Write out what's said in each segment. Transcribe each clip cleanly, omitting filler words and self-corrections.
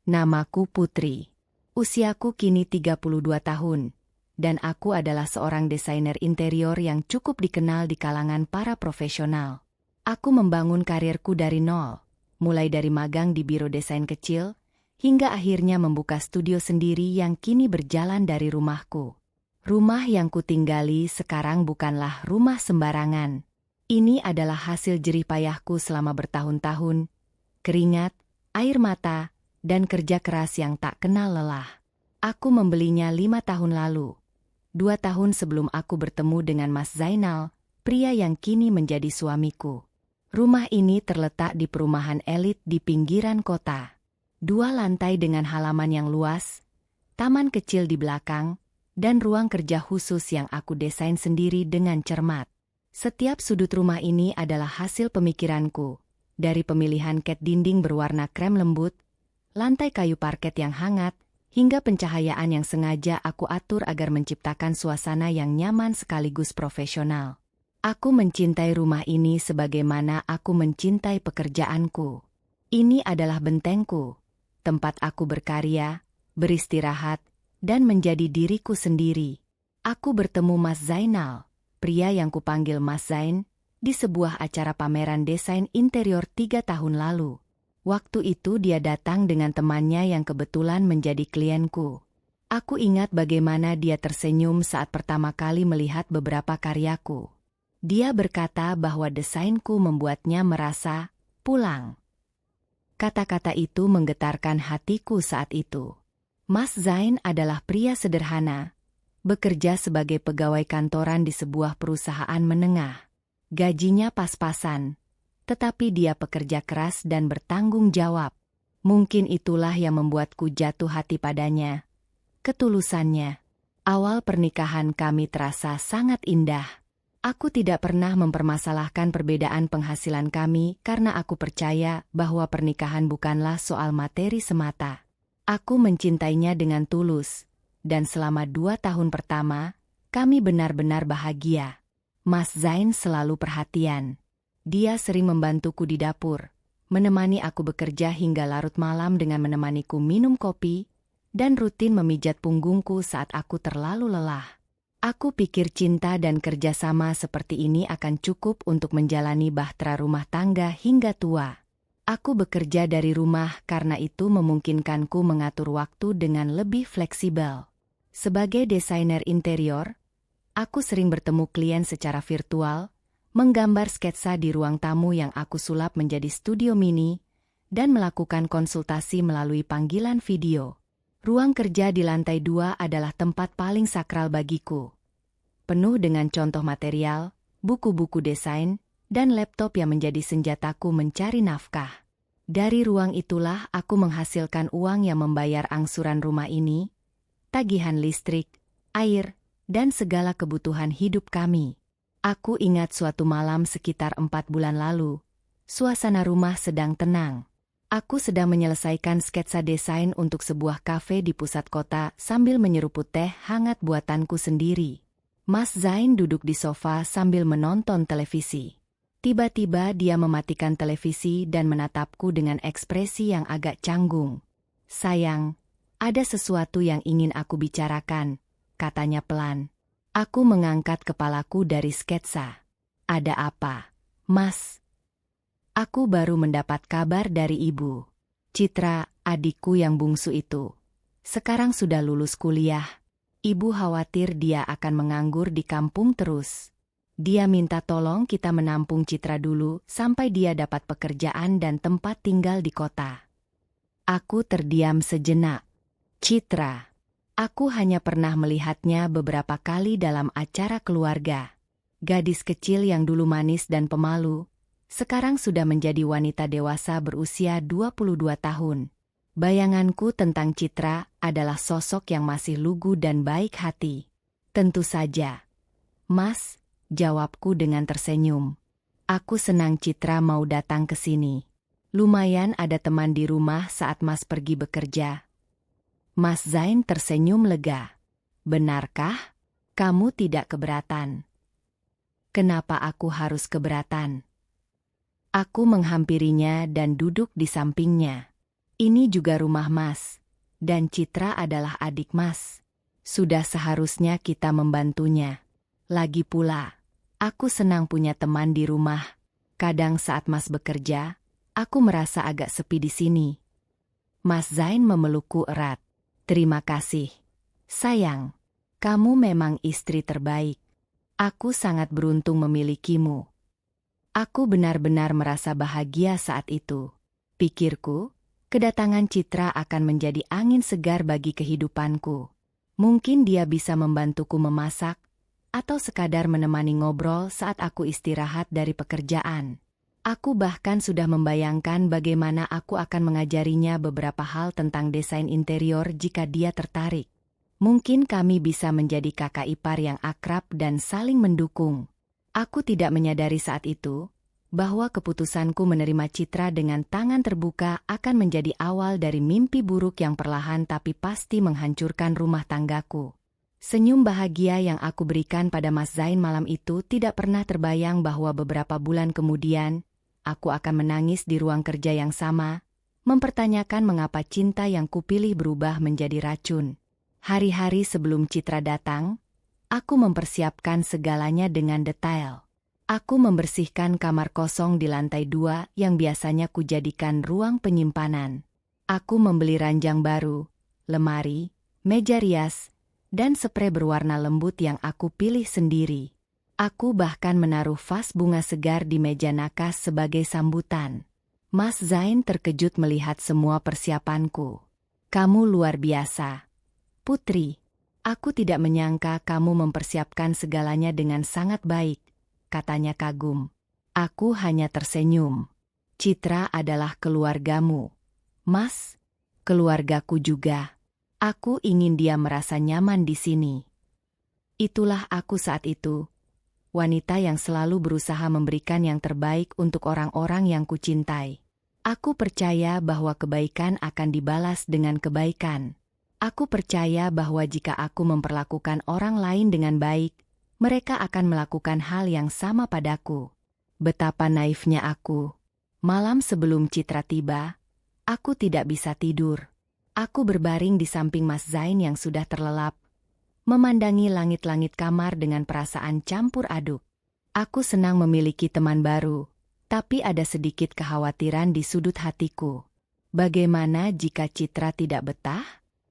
Namaku Putri. Usiaku kini 32 tahun, dan aku adalah seorang desainer interior yang cukup dikenal di kalangan para profesional. Aku membangun karirku dari nol, mulai dari magang di biro desain kecil, hingga akhirnya membuka studio sendiri yang kini berjalan dari rumahku. Rumah yang kutinggali sekarang bukanlah rumah sembarangan. Ini adalah hasil jerih payahku selama bertahun-tahun, keringat, air mata, dan kerja keras yang tak kenal lelah. Aku membelinya 5 tahun lalu, 2 tahun sebelum aku bertemu dengan Mas Zainal, pria yang kini menjadi suamiku. Rumah ini terletak di perumahan elit di pinggiran kota. 2 lantai dengan halaman yang luas, taman kecil di belakang, dan ruang kerja khusus yang aku desain sendiri dengan cermat. Setiap sudut rumah ini adalah hasil pemikiranku, dari pemilihan cat dinding berwarna krem lembut, lantai kayu parket yang hangat, hingga pencahayaan yang sengaja aku atur agar menciptakan suasana yang nyaman sekaligus profesional. Aku mencintai rumah ini sebagaimana aku mencintai pekerjaanku. Ini adalah bentengku, tempat aku berkarya, beristirahat, dan menjadi diriku sendiri. Aku bertemu Mas Zainal, pria yang kupanggil Mas Zain, di sebuah acara pameran desain interior 3 tahun lalu. Waktu itu dia datang dengan temannya yang kebetulan menjadi klienku. Aku ingat bagaimana dia tersenyum saat pertama kali melihat beberapa karyaku. Dia berkata bahwa desainku membuatnya merasa pulang. Kata-kata itu menggetarkan hatiku saat itu. Mas Zain adalah pria sederhana, bekerja sebagai pegawai kantoran di sebuah perusahaan menengah. Gajinya pas-pasan, tetapi dia pekerja keras dan bertanggung jawab. Mungkin itulah yang membuatku jatuh hati padanya. Ketulusannya. Awal pernikahan kami terasa sangat indah. Aku tidak pernah mempermasalahkan perbedaan penghasilan kami karena aku percaya bahwa pernikahan bukanlah soal materi semata. Aku mencintainya dengan tulus, dan selama 2 tahun pertama, kami benar-benar bahagia. Mas Zain selalu perhatian. Dia sering membantuku di dapur, menemani aku bekerja hingga larut malam dengan menemaniku minum kopi, dan rutin memijat punggungku saat aku terlalu lelah. Aku pikir cinta dan kerjasama seperti ini akan cukup untuk menjalani bahtera rumah tangga hingga tua. Aku bekerja dari rumah karena itu memungkinkanku mengatur waktu dengan lebih fleksibel. Sebagai desainer interior, aku sering bertemu klien secara virtual, menggambar sketsa di ruang tamu yang aku sulap menjadi studio mini, dan melakukan konsultasi melalui panggilan video. Ruang kerja di lantai 2 adalah tempat paling sakral bagiku. Penuh dengan contoh material, buku-buku desain, dan laptop yang menjadi senjataku mencari nafkah. Dari ruang itulah aku menghasilkan uang yang membayar angsuran rumah ini, tagihan listrik, air, dan segala kebutuhan hidup kami. Aku ingat suatu malam sekitar 4 bulan lalu, suasana rumah sedang tenang. Aku sedang menyelesaikan sketsa desain untuk sebuah kafe di pusat kota sambil menyeruput teh hangat buatanku sendiri. Mas Zain duduk di sofa sambil menonton televisi. Tiba-tiba dia mematikan televisi dan menatapku dengan ekspresi yang agak canggung. "Sayang, ada sesuatu yang ingin aku bicarakan," katanya pelan. Aku mengangkat kepalaku dari sketsa. "Ada apa, Mas?" "Aku baru mendapat kabar dari Ibu. Citra, adikku yang bungsu itu, sekarang sudah lulus kuliah. Ibu khawatir dia akan menganggur di kampung terus. Dia minta tolong kita menampung Citra dulu sampai dia dapat pekerjaan dan tempat tinggal di kota." Aku terdiam sejenak. Citra. Aku hanya pernah melihatnya beberapa kali dalam acara keluarga. Gadis kecil yang dulu manis dan pemalu, sekarang sudah menjadi wanita dewasa berusia 22 tahun. Bayanganku tentang Citra adalah sosok yang masih lugu dan baik hati. "Tentu saja, Mas," jawabku dengan tersenyum. "Aku senang Citra mau datang ke sini. Lumayan ada teman di rumah saat Mas pergi bekerja." Mas Zain tersenyum lega. "Benarkah? Kamu tidak keberatan?" "Kenapa aku harus keberatan?" Aku menghampirinya dan duduk di sampingnya. Ini juga rumah Mas. Dan Citra adalah adik Mas. Sudah seharusnya kita membantunya. Lagi pula, aku senang punya teman di rumah. Kadang saat Mas bekerja, aku merasa agak sepi di sini. Mas Zain memelukku erat. Terima kasih. Sayang, kamu memang istri terbaik. Aku sangat beruntung memilikimu. Aku benar-benar merasa bahagia saat itu. Pikirku, kedatangan Citra akan menjadi angin segar bagi kehidupanku. Mungkin dia bisa membantuku memasak, atau sekadar menemani ngobrol saat aku istirahat dari pekerjaan. Aku bahkan sudah membayangkan bagaimana aku akan mengajarinya beberapa hal tentang desain interior jika dia tertarik. Mungkin kami bisa menjadi kakak ipar yang akrab dan saling mendukung. Aku tidak menyadari saat itu bahwa keputusanku menerima Citra dengan tangan terbuka akan menjadi awal dari mimpi buruk yang perlahan tapi pasti menghancurkan rumah tanggaku. Senyum bahagia yang aku berikan pada Mas Zain malam itu tidak pernah terbayang bahwa beberapa bulan kemudian, aku akan menangis di ruang kerja yang sama, mempertanyakan mengapa cinta yang kupilih berubah menjadi racun. Hari-hari sebelum Citra datang, aku mempersiapkan segalanya dengan detail. Aku membersihkan kamar kosong di lantai 2 yang biasanya kujadikan ruang penyimpanan. Aku membeli ranjang baru, lemari, meja rias, dan sprei berwarna lembut yang aku pilih sendiri. Aku bahkan menaruh vas bunga segar di meja nakas sebagai sambutan. Mas Zain terkejut melihat semua persiapanku. Kamu luar biasa, Putri. Aku tidak menyangka kamu mempersiapkan segalanya dengan sangat baik, katanya kagum. Aku hanya tersenyum. Citra adalah keluargamu, Mas. Keluargaku juga. Aku ingin dia merasa nyaman di sini. Itulah aku saat itu. Wanita yang selalu berusaha memberikan yang terbaik untuk orang-orang yang kucintai. Aku percaya bahwa kebaikan akan dibalas dengan kebaikan. Aku percaya bahwa jika aku memperlakukan orang lain dengan baik, mereka akan melakukan hal yang sama padaku. Betapa naifnya aku. Malam sebelum Citra tiba, aku tidak bisa tidur. Aku berbaring di samping Mas Zain yang sudah terlelap, memandangi langit-langit kamar dengan perasaan campur aduk. Aku senang memiliki teman baru, tapi ada sedikit kekhawatiran di sudut hatiku. Bagaimana jika Citra tidak betah?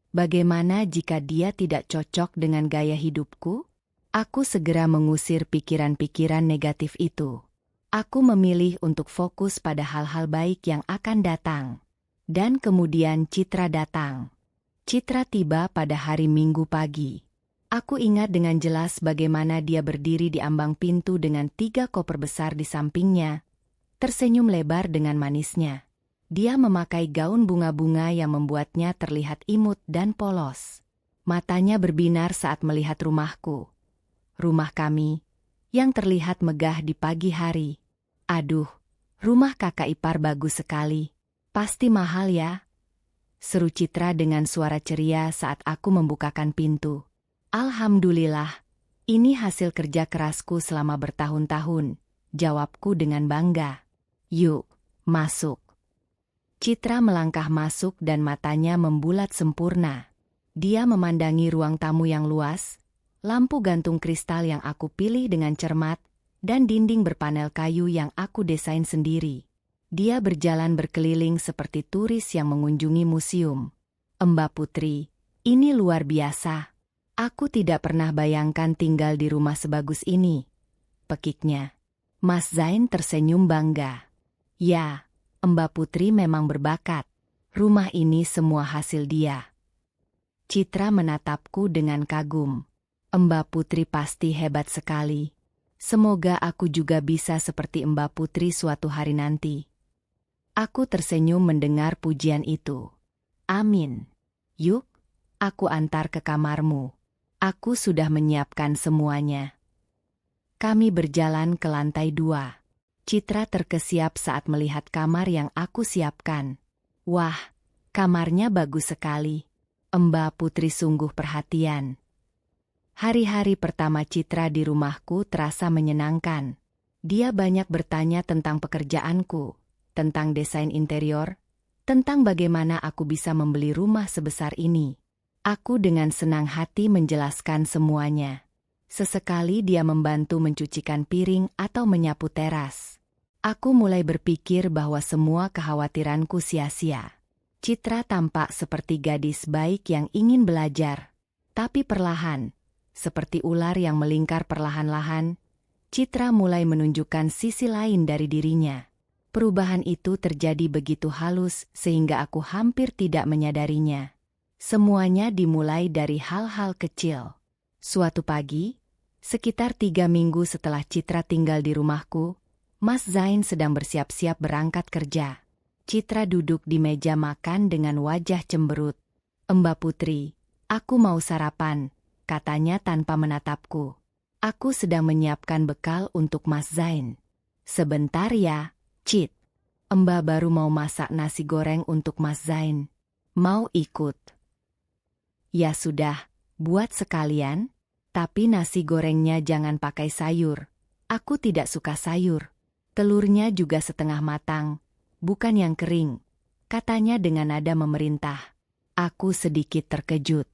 Bagaimana jika dia tidak cocok dengan gaya hidupku? Aku segera mengusir pikiran-pikiran negatif itu. Aku memilih untuk fokus pada hal-hal baik yang akan datang. Dan kemudian Citra datang. Citra tiba pada hari Minggu pagi. Aku ingat dengan jelas bagaimana dia berdiri di ambang pintu dengan 3 koper besar di sampingnya, tersenyum lebar dengan manisnya. Dia memakai gaun bunga-bunga yang membuatnya terlihat imut dan polos. Matanya berbinar saat melihat rumahku. Rumah kami, yang terlihat megah di pagi hari. Aduh, rumah kakak ipar bagus sekali. Pasti mahal ya? Seru Citra dengan suara ceria saat aku membukakan pintu. Alhamdulillah, ini hasil kerja kerasku selama bertahun-tahun, jawabku dengan bangga. Yuk, masuk. Citra melangkah masuk dan matanya membulat sempurna. Dia memandangi ruang tamu yang luas, lampu gantung kristal yang aku pilih dengan cermat, dan dinding berpanel kayu yang aku desain sendiri. Dia berjalan berkeliling seperti turis yang mengunjungi museum. Mbak Putri, ini luar biasa. Aku tidak pernah bayangkan tinggal di rumah sebagus ini, pekiknya. Mas Zain tersenyum bangga. Ya, Mbak Putri memang berbakat. Rumah ini semua hasil dia. Citra menatapku dengan kagum. Mbak Putri pasti hebat sekali. Semoga aku juga bisa seperti Mbak Putri suatu hari nanti. Aku tersenyum mendengar pujian itu. Amin. Yuk, aku antar ke kamarmu. Aku sudah menyiapkan semuanya. Kami berjalan ke lantai 2. Citra terkesiap saat melihat kamar yang aku siapkan. Wah, kamarnya bagus sekali. Mbak Putri sungguh perhatian. Hari-hari pertama Citra di rumahku terasa menyenangkan. Dia banyak bertanya tentang pekerjaanku, tentang desain interior, tentang bagaimana aku bisa membeli rumah sebesar ini. Aku dengan senang hati menjelaskan semuanya. Sesekali dia membantu mencucikan piring atau menyapu teras. Aku mulai berpikir bahwa semua kekhawatiranku sia-sia. Citra tampak seperti gadis baik yang ingin belajar. Tapi perlahan, seperti ular yang melingkar perlahan-lahan, Citra mulai menunjukkan sisi lain dari dirinya. Perubahan itu terjadi begitu halus sehingga aku hampir tidak menyadarinya. Semuanya dimulai dari hal-hal kecil. Suatu pagi, sekitar 3 minggu setelah Citra tinggal di rumahku, Mas Zain sedang bersiap-siap berangkat kerja. Citra duduk di meja makan dengan wajah cemberut. "Mbak Putri, aku mau sarapan," katanya tanpa menatapku. "Aku sedang menyiapkan bekal untuk Mas Zain." "Sebentar ya, Cit. Mbak baru mau masak nasi goreng untuk Mas Zain. Mau ikut?" "Ya sudah, buat sekalian. Tapi nasi gorengnya jangan pakai sayur. Aku tidak suka sayur. Telurnya juga setengah matang, bukan yang kering," katanya dengan nada memerintah. Aku sedikit terkejut.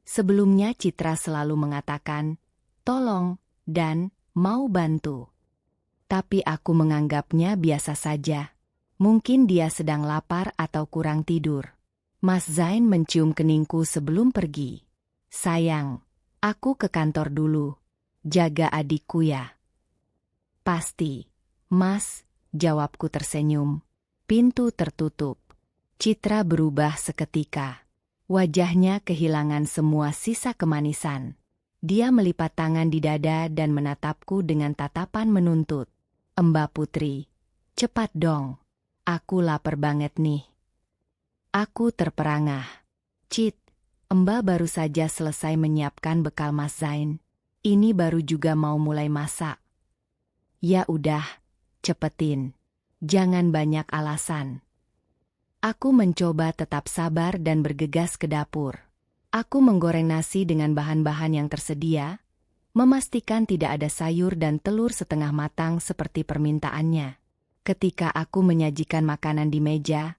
Sebelumnya Citra selalu mengatakan, "Tolong," dan "mau bantu." Tapi aku menganggapnya biasa saja. Mungkin dia sedang lapar atau kurang tidur. Mas Zain mencium keningku sebelum pergi. "Sayang, aku ke kantor dulu. Jaga adikku ya." "Pasti, Mas," jawabku tersenyum. Pintu tertutup. Citra berubah seketika. Wajahnya kehilangan semua sisa kemanisan. Dia melipat tangan di dada dan menatapku dengan tatapan menuntut. "Mbak Putri, cepat dong. Aku lapar banget nih." Aku terperangah. "Cit, Mbak baru saja selesai menyiapkan bekal Mas Zain. Ini baru juga mau mulai masak." "Ya udah, cepetin. Jangan banyak alasan." Aku mencoba tetap sabar dan bergegas ke dapur. Aku menggoreng nasi dengan bahan-bahan yang tersedia, memastikan tidak ada sayur dan telur setengah matang seperti permintaannya. Ketika aku menyajikan makanan di meja,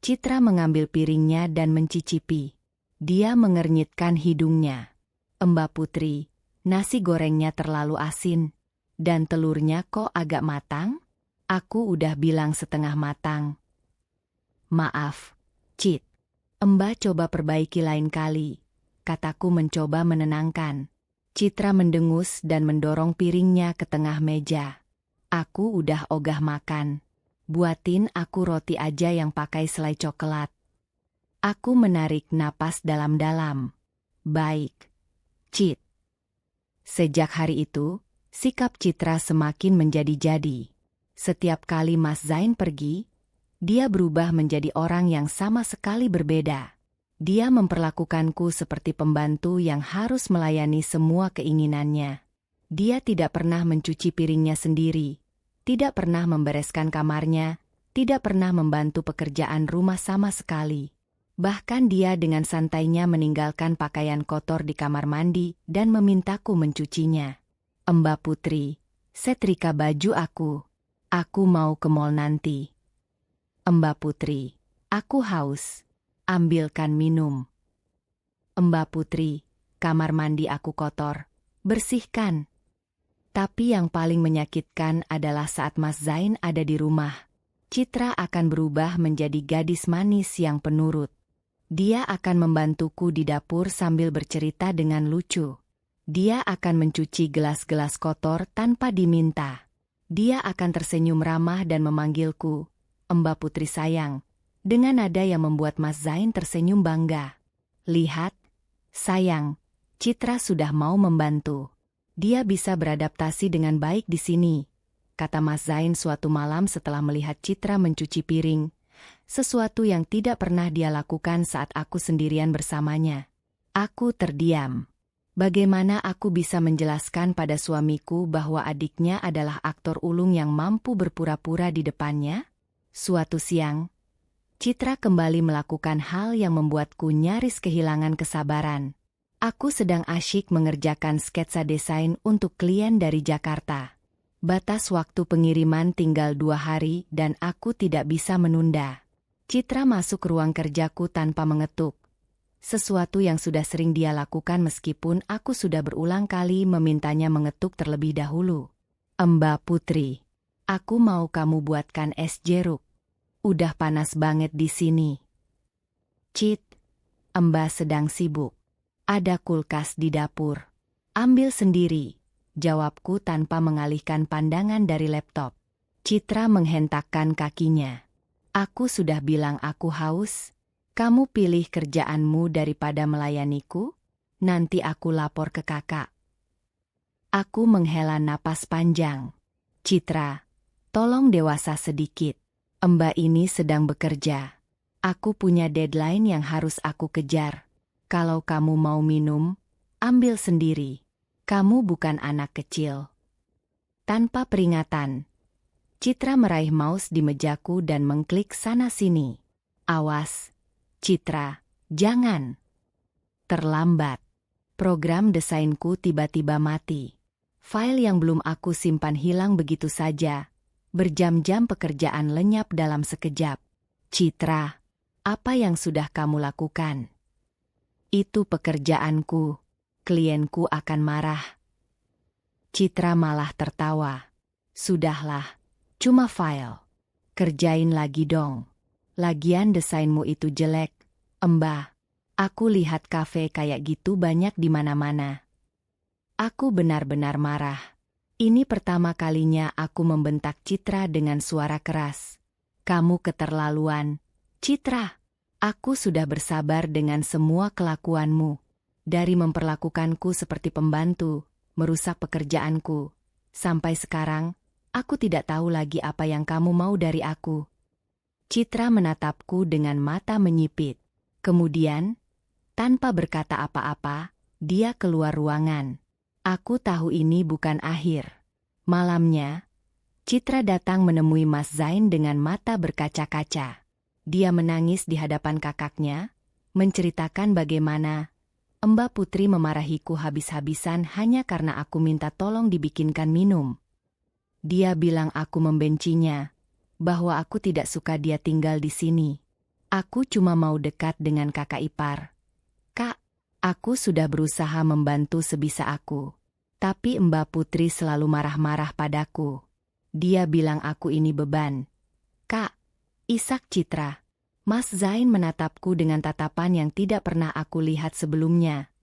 Citra mengambil piringnya dan mencicipi. Dia mengernyitkan hidungnya. "Mbak Putri, nasi gorengnya terlalu asin. Dan telurnya kok agak matang? Aku udah bilang setengah matang." "Maaf, Cit. Mbak coba perbaiki lain kali," kataku mencoba menenangkan. Citra mendengus dan mendorong piringnya ke tengah meja. "Aku udah ogah makan. Buatin aku roti aja yang pakai selai coklat." Aku menarik napas dalam-dalam. "Baik, Cit." Sejak hari itu, sikap Citra semakin menjadi-jadi. Setiap kali Mas Zain pergi, dia berubah menjadi orang yang sama sekali berbeda. Dia memperlakukanku seperti pembantu yang harus melayani semua keinginannya. Dia tidak pernah mencuci piringnya sendiri, tidak pernah membereskan kamarnya, tidak pernah membantu pekerjaan rumah sama sekali. Bahkan dia dengan santainya meninggalkan pakaian kotor di kamar mandi dan memintaku mencucinya. "Mbak Putri, setrika baju aku. Aku mau ke mall nanti." "Mbak Putri, aku haus. Ambilkan minum." "Mbak Putri, kamar mandi aku kotor. Bersihkan." Tapi yang paling menyakitkan adalah saat Mas Zain ada di rumah. Citra akan berubah menjadi gadis manis yang penurut. Dia akan membantuku di dapur sambil bercerita dengan lucu. Dia akan mencuci gelas-gelas kotor tanpa diminta. Dia akan tersenyum ramah dan memanggilku, "Mbak Putri sayang," dengan nada yang membuat Mas Zain tersenyum bangga. "Lihat, sayang, Citra sudah mau membantu. Dia bisa beradaptasi dengan baik di sini," kata Mas Zain suatu malam setelah melihat Citra mencuci piring, sesuatu yang tidak pernah dia lakukan saat aku sendirian bersamanya. Aku terdiam. Bagaimana aku bisa menjelaskan pada suamiku bahwa adiknya adalah aktor ulung yang mampu berpura-pura di depannya? Suatu siang, Citra kembali melakukan hal yang membuatku nyaris kehilangan kesabaran. Aku sedang asyik mengerjakan sketsa desain untuk klien dari Jakarta. Batas waktu pengiriman tinggal 2 hari dan aku tidak bisa menunda. Citra masuk ruang kerjaku tanpa mengetuk. Sesuatu yang sudah sering dia lakukan meskipun aku sudah berulang kali memintanya mengetuk terlebih dahulu. Mbak Putri, aku mau kamu buatkan es jeruk. Udah panas banget di sini. Cit, Mbak sedang sibuk. Ada kulkas di dapur. Ambil sendiri, jawabku tanpa mengalihkan pandangan dari laptop. Citra menghentakkan kakinya. Aku sudah bilang aku haus. Kamu pilih kerjaanmu daripada melayaniku? Nanti aku lapor ke kakak. Aku menghela napas panjang. Citra, tolong dewasa sedikit. Mbak ini sedang bekerja. Aku punya deadline yang harus aku kejar. Kalau kamu mau minum, ambil sendiri. Kamu bukan anak kecil. Tanpa peringatan, Citra meraih mouse di mejaku dan mengklik sana-sini. Awas, Citra, jangan. Terlambat. Program desainku tiba-tiba mati. File yang belum aku simpan hilang begitu saja. Berjam-jam pekerjaan lenyap dalam sekejap. Citra, apa yang sudah kamu lakukan? Itu pekerjaanku. Klienku akan marah. Citra malah tertawa. Sudahlah, cuma file. Kerjain lagi dong. Lagian desainmu itu jelek, Mbak. Aku lihat kafe kayak gitu banyak di mana-mana. Aku benar-benar marah. Ini pertama kalinya aku membentak Citra dengan suara keras. Kamu keterlaluan, Citra. Aku sudah bersabar dengan semua kelakuanmu. Dari memperlakukanku seperti pembantu, merusak pekerjaanku. Sampai sekarang, aku tidak tahu lagi apa yang kamu mau dari aku. Citra menatapku dengan mata menyipit. Kemudian, tanpa berkata apa-apa, dia keluar ruangan. Aku tahu ini bukan akhir. Malamnya, Citra datang menemui Mas Zain dengan mata berkaca-kaca. Dia menangis di hadapan kakaknya, menceritakan bagaimana Mbak Putri memarahiku habis-habisan hanya karena aku minta tolong dibikinkan minum. Dia bilang aku membencinya, bahwa aku tidak suka dia tinggal di sini. Aku cuma mau dekat dengan kakak ipar. Kak, aku sudah berusaha membantu sebisa aku. Tapi Mbak Putri selalu marah-marah padaku. Dia bilang aku ini beban. Kak, isak Citra. Mas Zain menatapku dengan tatapan yang tidak pernah aku lihat sebelumnya.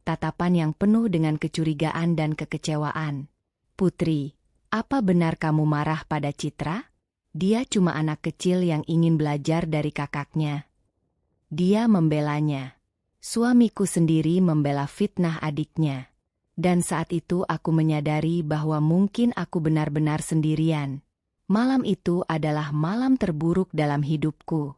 Tatapan yang penuh dengan kecurigaan dan kekecewaan. Putri, apa benar kamu marah pada Citra? Dia cuma anak kecil yang ingin belajar dari kakaknya. Dia membelanya. Suamiku sendiri membela fitnah adiknya. Dan saat itu aku menyadari bahwa mungkin aku benar-benar sendirian. Malam itu adalah malam terburuk dalam hidupku.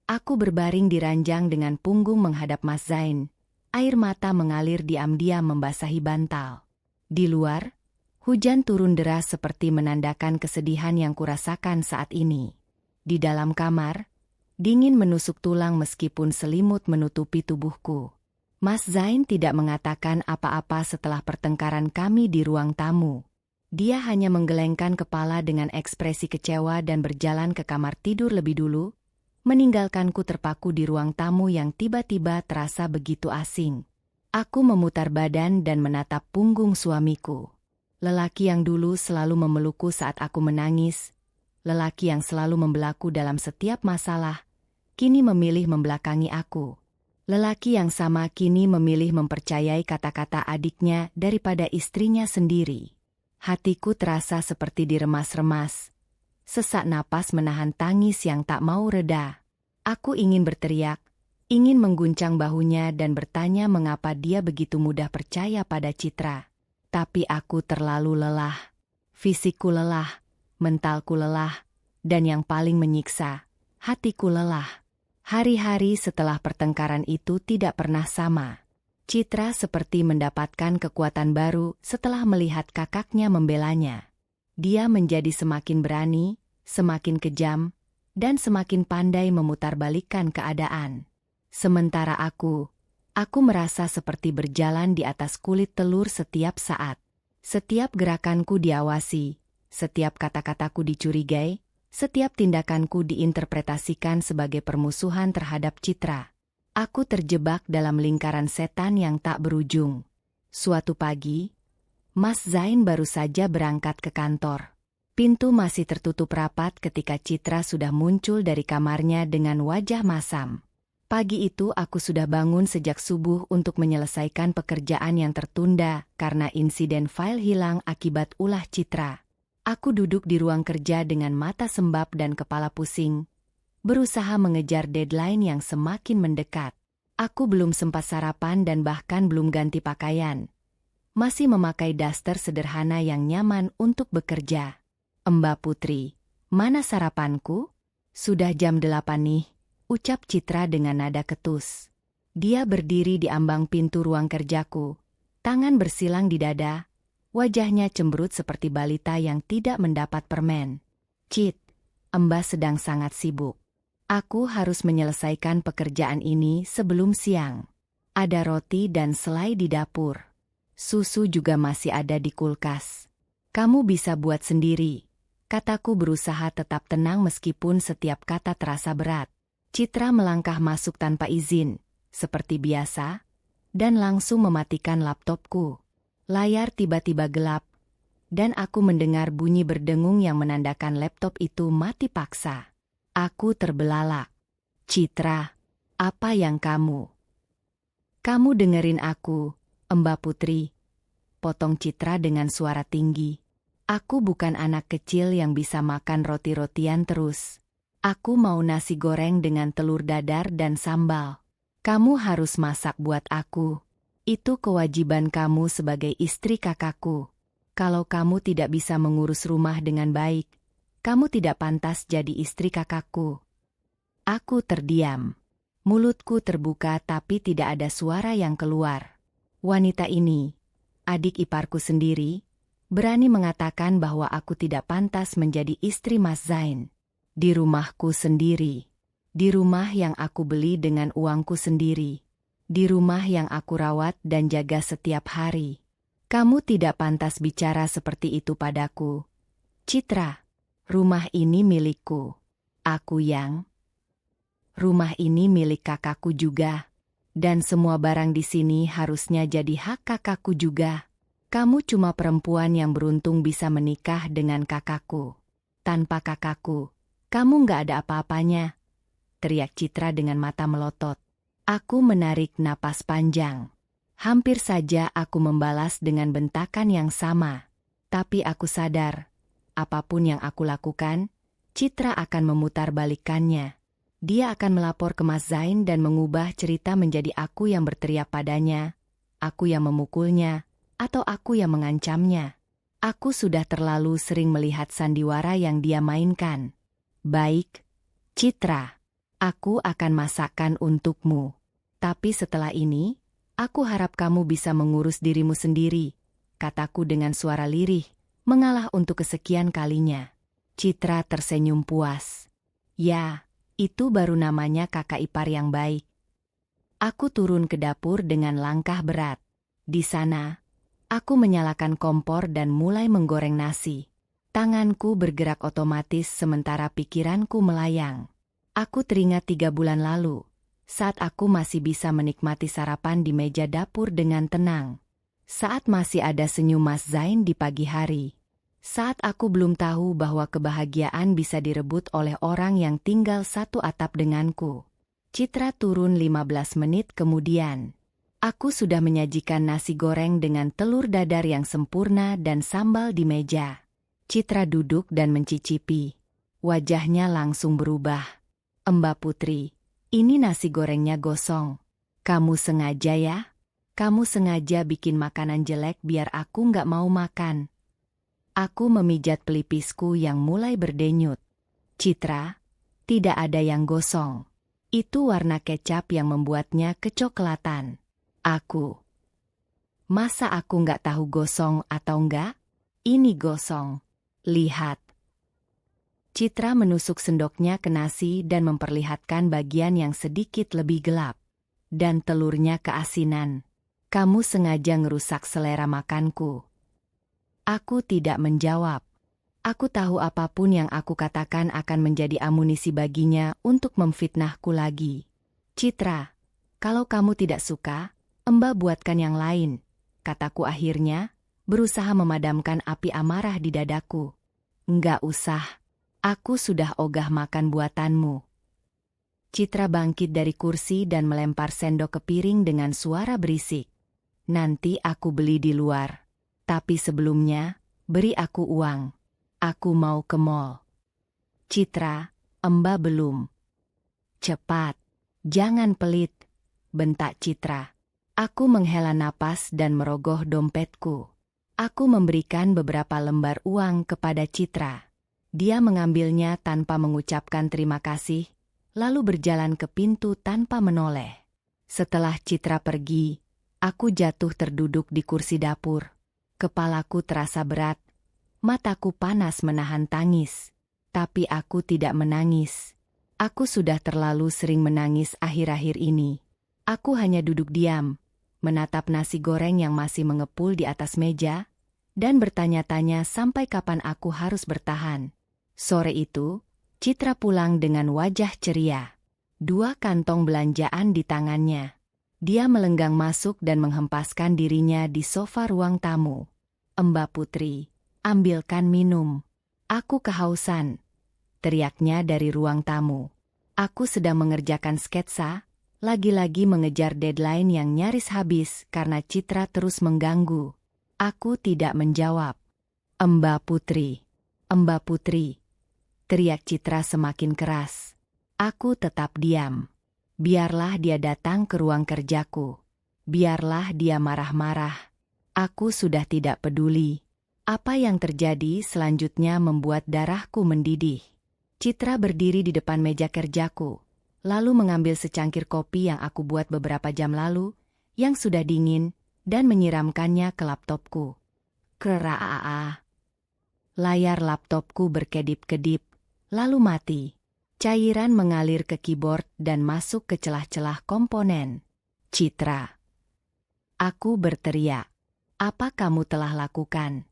Aku berbaring di ranjang dengan punggung menghadap Mas Zain. Air mata mengalir diam-diam membasahi bantal. Di luar, hujan turun deras seperti menandakan kesedihan yang kurasakan saat ini. Di dalam kamar, dingin menusuk tulang meskipun selimut menutupi tubuhku. Mas Zain tidak mengatakan apa-apa setelah pertengkaran kami di ruang tamu. Dia hanya menggelengkan kepala dengan ekspresi kecewa dan berjalan ke kamar tidur lebih dulu, meninggalkanku terpaku di ruang tamu yang tiba-tiba terasa begitu asing. Aku memutar badan dan menatap punggung suamiku. Lelaki yang dulu selalu memelukku saat aku menangis, lelaki yang selalu membelaku dalam setiap masalah, kini memilih membelakangi aku. Lelaki yang sama kini memilih mempercayai kata-kata adiknya daripada istrinya sendiri. Hatiku terasa seperti diremas-remas. Sesak napas menahan tangis yang tak mau reda. Aku ingin berteriak, ingin mengguncang bahunya dan bertanya mengapa dia begitu mudah percaya pada Citra. Tapi aku terlalu lelah. Fisikku lelah, mentalku lelah, dan yang paling menyiksa, hatiku lelah. Hari-hari setelah pertengkaran itu tidak pernah sama. Citra seperti mendapatkan kekuatan baru setelah melihat kakaknya membelanya. Dia menjadi semakin berani, semakin kejam, dan semakin pandai memutarbalikkan keadaan. Sementara aku merasa seperti berjalan di atas kulit telur setiap saat. Setiap gerakanku diawasi, setiap kata-kataku dicurigai, Setiap tindakanku diinterpretasikan sebagai permusuhan terhadap Citra. Aku terjebak dalam lingkaran setan yang tak berujung. Suatu pagi, Mas Zain baru saja berangkat ke kantor. Pintu masih tertutup rapat ketika Citra sudah muncul dari kamarnya dengan wajah masam. Pagi itu aku sudah bangun sejak subuh untuk menyelesaikan pekerjaan yang tertunda karena insiden file hilang akibat ulah Citra. Aku duduk di ruang kerja dengan mata sembab dan kepala pusing, berusaha mengejar deadline yang semakin mendekat. Aku belum sempat sarapan dan bahkan belum ganti pakaian. Masih memakai daster sederhana yang nyaman untuk bekerja. Mbak Putri, mana sarapanku? Sudah jam 8 nih, ucap Citra dengan nada ketus. Dia berdiri di ambang pintu ruang kerjaku, tangan bersilang di dada, wajahnya cemberut seperti balita yang tidak mendapat permen. Cit, Mbak sedang sangat sibuk. Aku harus menyelesaikan pekerjaan ini sebelum siang. Ada roti dan selai di dapur. Susu juga masih ada di kulkas. Kamu bisa buat sendiri. Kataku berusaha tetap tenang meskipun setiap kata terasa berat. Citra melangkah masuk tanpa izin, seperti biasa, dan langsung mematikan laptopku. Layar tiba-tiba gelap, dan aku mendengar bunyi berdengung yang menandakan laptop itu mati paksa. Aku terbelalak. Citra, apa yang kamu? Kamu dengerin aku, Mbak Putri. Potong Citra dengan suara tinggi. Aku bukan anak kecil yang bisa makan roti-rotian terus. Aku mau nasi goreng dengan telur dadar dan sambal. Kamu harus masak buat aku. Itu kewajiban kamu sebagai istri kakakku. Kalau kamu tidak bisa mengurus rumah dengan baik, kamu tidak pantas jadi istri kakakku. Aku terdiam. Mulutku terbuka tapi tidak ada suara yang keluar. Wanita ini, adik iparku sendiri, berani mengatakan bahwa aku tidak pantas menjadi istri Mas Zain. Di rumahku sendiri. Di rumah yang aku beli dengan uangku sendiri. Di rumah yang aku rawat dan jaga setiap hari. Kamu tidak pantas bicara seperti itu padaku. Citra, rumah ini milikku. Rumah ini milik kakakku juga. Dan semua barang di sini harusnya jadi hak kakakku juga. Kamu cuma perempuan yang beruntung bisa menikah dengan kakakku. Tanpa kakakku, kamu nggak ada apa-apanya. Teriak Citra dengan mata melotot. Aku menarik napas panjang. Hampir saja aku membalas dengan bentakan yang sama. Tapi aku sadar, apapun yang aku lakukan, Citra akan memutarbalikkannya. Dia akan melapor ke Mas Zain dan mengubah cerita menjadi aku yang berteriak padanya, aku yang memukulnya, atau aku yang mengancamnya. Aku sudah terlalu sering melihat sandiwara yang dia mainkan. Baik, Citra, aku akan masakkan untukmu. Tapi setelah ini, aku harap kamu bisa mengurus dirimu sendiri, kataku dengan suara lirih, mengalah untuk kesekian kalinya. Citra tersenyum puas. Ya, itu baru namanya kakak ipar yang baik. Aku turun ke dapur dengan langkah berat. Di sana, aku menyalakan kompor dan mulai menggoreng nasi. Tanganku bergerak otomatis sementara pikiranku melayang. Aku teringat 3 bulan lalu, saat aku masih bisa menikmati sarapan di meja dapur dengan tenang. Saat masih ada senyum Mas Zain di pagi hari. Saat aku belum tahu bahwa kebahagiaan bisa direbut oleh orang yang tinggal satu atap denganku. Citra turun 15 menit kemudian. Aku sudah menyajikan nasi goreng dengan telur dadar yang sempurna dan sambal di meja. Citra duduk dan mencicipi. Wajahnya langsung berubah. Mbak Putri, ini nasi gorengnya gosong. Kamu sengaja ya? Kamu sengaja bikin makanan jelek biar aku nggak mau makan. Aku memijat pelipisku yang mulai berdenyut. Citra, tidak ada yang gosong. Itu warna kecap yang membuatnya kecoklatan. Masa aku nggak tahu gosong atau enggak? Ini gosong. Lihat. Citra menusuk sendoknya ke nasi dan memperlihatkan bagian yang sedikit lebih gelap. Dan telurnya keasinan. Kamu sengaja ngerusak selera makanku. Aku tidak menjawab. Aku tahu apapun yang aku katakan akan menjadi amunisi baginya untuk memfitnahku lagi. Citra, kalau kamu tidak suka, Mbak buatkan yang lain, kataku akhirnya, berusaha memadamkan api amarah di dadaku. Enggak usah, aku sudah ogah makan buatanmu. Citra bangkit dari kursi dan melempar sendok ke piring dengan suara berisik. Nanti aku beli di luar. Tapi sebelumnya, beri aku uang. Aku mau ke mall. Citra, Mbak belum. Cepat, jangan pelit, bentak Citra. Aku menghela napas dan merogoh dompetku. Aku memberikan beberapa lembar uang kepada Citra. Dia mengambilnya tanpa mengucapkan terima kasih, lalu berjalan ke pintu tanpa menoleh. Setelah Citra pergi, aku jatuh terduduk di kursi dapur. Kepalaku terasa berat. Mataku panas menahan tangis, tapi aku tidak menangis. Aku sudah terlalu sering menangis akhir-akhir ini. Aku hanya duduk diam, menatap nasi goreng yang masih mengepul di atas meja, dan bertanya-tanya sampai kapan aku harus bertahan. Sore itu, Citra pulang dengan wajah ceria. 2 kantong belanjaan di tangannya. Dia melenggang masuk dan menghempaskan dirinya di sofa ruang tamu. Mbak Putri, ambilkan minum. Aku kehausan, teriaknya dari ruang tamu. Aku sedang mengerjakan sketsa, lagi-lagi mengejar deadline yang nyaris habis karena Citra terus mengganggu. Aku tidak menjawab. Mbak Putri, teriak Citra semakin keras. Aku tetap diam. Biarlah dia datang ke ruang kerjaku. Biarlah dia marah-marah. Aku sudah tidak peduli. Apa yang terjadi selanjutnya membuat darahku mendidih. Citra berdiri di depan meja kerjaku, lalu mengambil secangkir kopi yang aku buat beberapa jam lalu, yang sudah dingin, dan menyiramkannya ke laptopku. Keraa. Layar laptopku berkedip-kedip, lalu mati. Cairan mengalir ke keyboard dan masuk ke celah-celah komponen. Citra. Aku berteriak. Apa kamu telah lakukan?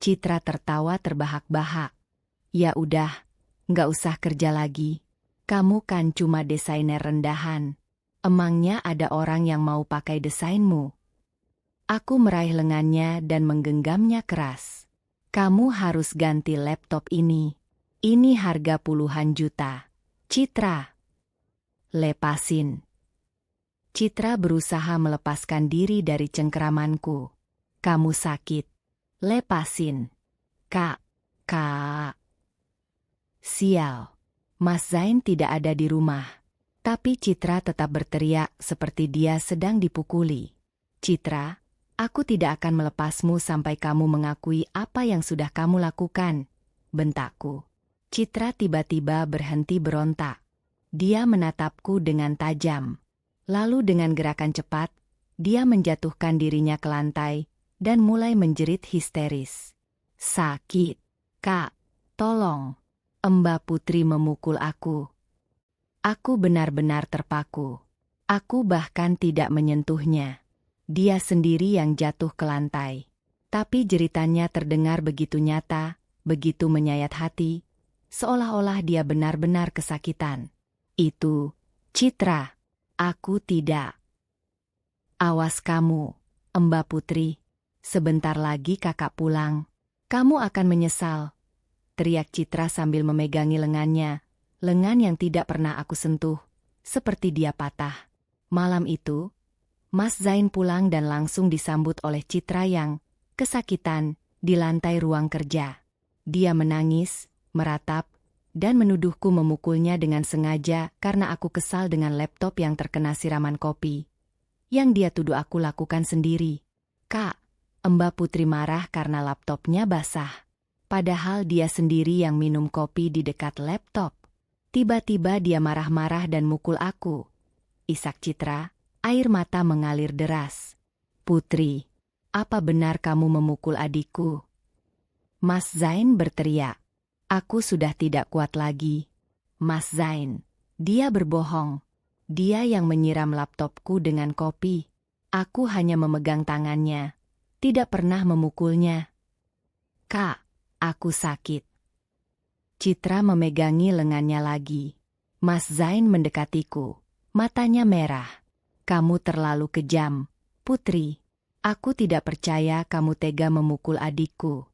Citra tertawa terbahak-bahak. Ya udah, nggak usah kerja lagi. Kamu kan cuma desainer rendahan. Emangnya ada orang yang mau pakai desainmu? Aku meraih lengannya dan menggenggamnya keras. Kamu harus ganti laptop ini. Ini harga puluhan juta. Citra. Lepasin. Citra berusaha melepaskan diri dari cengkeramanku. Kamu sakit. Lepasin. Kak. Sial. Mas Zain tidak ada di rumah. Tapi Citra tetap berteriak seperti dia sedang dipukuli. Citra, aku tidak akan melepasmu sampai kamu mengakui apa yang sudah kamu lakukan, bentakku. Citra tiba-tiba berhenti berontak. Dia menatapku dengan tajam. Lalu dengan gerakan cepat, dia menjatuhkan dirinya ke lantai dan mulai menjerit histeris. Sakit. Kak, tolong. Mbak Putri memukul aku. Aku benar-benar terpaku. Aku bahkan tidak menyentuhnya. Dia sendiri yang jatuh ke lantai. Tapi jeritannya terdengar begitu nyata, begitu menyayat hati, seolah-olah dia benar-benar kesakitan. Itu, Citra. Aku tidak. Awas kamu, Mbak Putri. Sebentar lagi kakak pulang. Kamu akan menyesal. Teriak Citra sambil memegangi lengannya. Lengan yang tidak pernah aku sentuh. Seperti dia patah. Malam itu, Mas Zain pulang dan langsung disambut oleh Citra yang kesakitan di lantai ruang kerja. Dia menangis, meratap, dan menuduhku memukulnya dengan sengaja karena aku kesal dengan laptop yang terkena siraman kopi. Yang dia tuduh aku lakukan sendiri. Kak, Mbak Putri marah karena laptopnya basah. Padahal dia sendiri yang minum kopi di dekat laptop. Tiba-tiba dia marah-marah dan mukul aku. Isak Citra, air mata mengalir deras. Putri, apa benar kamu memukul adikku? Mas Zain berteriak. Aku sudah tidak kuat lagi. Mas Zain, dia berbohong. Dia yang menyiram laptopku dengan kopi. Aku hanya memegang tangannya. Tidak pernah memukulnya. Kak, Aku sakit. Citra memegangi lengannya lagi. Mas Zain mendekatiku. Matanya merah. Kamu terlalu kejam, Putri. Aku tidak percaya kamu tega memukul adikku.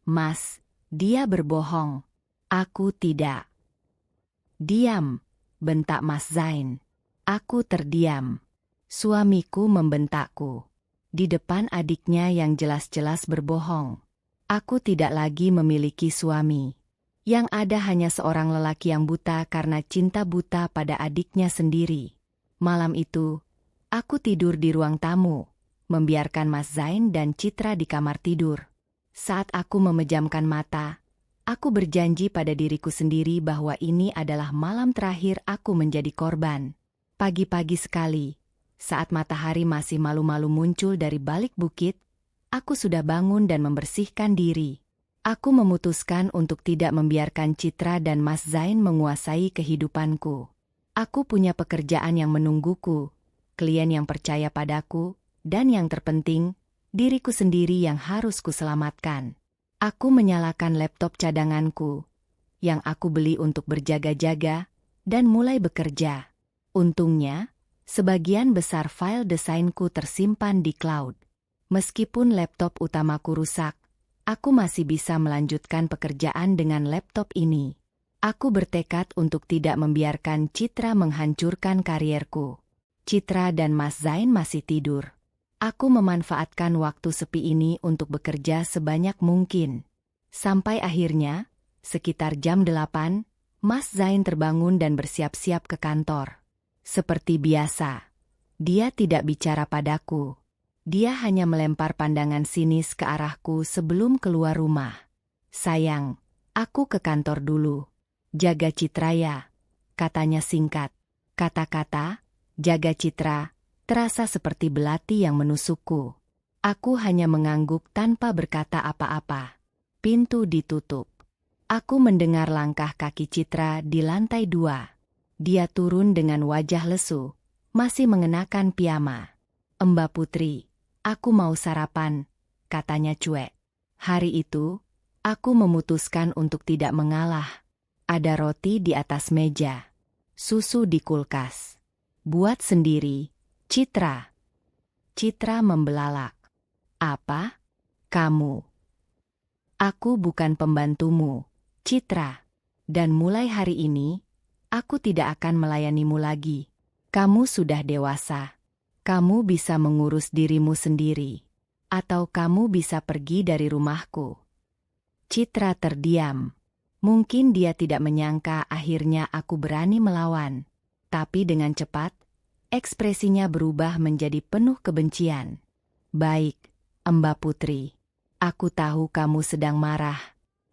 Mas, dia berbohong. Aku tidak. Diam, bentak Mas Zain. Aku terdiam. Suamiku membentakku. Di depan adiknya yang jelas-jelas berbohong. Aku tidak lagi memiliki suami. Yang ada hanya seorang lelaki yang buta karena cinta buta pada adiknya sendiri. Malam itu, aku tidur di ruang tamu, membiarkan Mas Zain dan Citra di kamar tidur. Saat aku memejamkan mata, aku berjanji pada diriku sendiri bahwa ini adalah malam terakhir aku menjadi korban. Pagi-pagi sekali, saat matahari masih malu-malu muncul dari balik bukit, aku sudah bangun dan membersihkan diri. Aku memutuskan untuk tidak membiarkan Citra dan Mas Zain menguasai kehidupanku. Aku punya pekerjaan yang menungguku, klien yang percaya padaku, dan yang terpenting, diriku sendiri yang harus kuselamatkan. Aku menyalakan laptop cadanganku, yang aku beli untuk berjaga-jaga, dan mulai bekerja. Untungnya, sebagian besar file desainku tersimpan di cloud. Meskipun laptop utamaku rusak, aku masih bisa melanjutkan pekerjaan dengan laptop ini. Aku bertekad untuk tidak membiarkan Citra menghancurkan karierku. Citra dan Mas Zain masih tidur. Aku memanfaatkan waktu sepi ini untuk bekerja sebanyak mungkin. Sampai akhirnya, sekitar jam 8, Mas Zain terbangun dan bersiap-siap ke kantor. Seperti biasa, dia tidak bicara padaku. Dia hanya melempar pandangan sinis ke arahku sebelum keluar rumah. Sayang, aku ke kantor dulu. Jaga Citra ya, katanya singkat. Kata-kata, jaga Citra, terasa seperti belati yang menusukku. Aku hanya mengangguk tanpa berkata apa-apa. Pintu ditutup. Aku mendengar langkah kaki Citra di lantai 2. Dia turun dengan wajah lesu, masih mengenakan piyama. Mbak Putri, aku mau sarapan, katanya cuek. Hari itu, aku memutuskan untuk tidak mengalah. Ada roti di atas meja. Susu di kulkas. Buat sendiri, Citra. Citra membelalak. Apa? Kamu? Aku bukan pembantumu, Citra. Dan mulai hari ini, aku tidak akan melayanimu lagi. Kamu sudah dewasa. Kamu bisa mengurus dirimu sendiri. Atau kamu bisa pergi dari rumahku. Citra terdiam. Mungkin dia tidak menyangka akhirnya aku berani melawan. Tapi dengan cepat, ekspresinya berubah menjadi penuh kebencian. Baik, Mbak Putri. Aku tahu kamu sedang marah.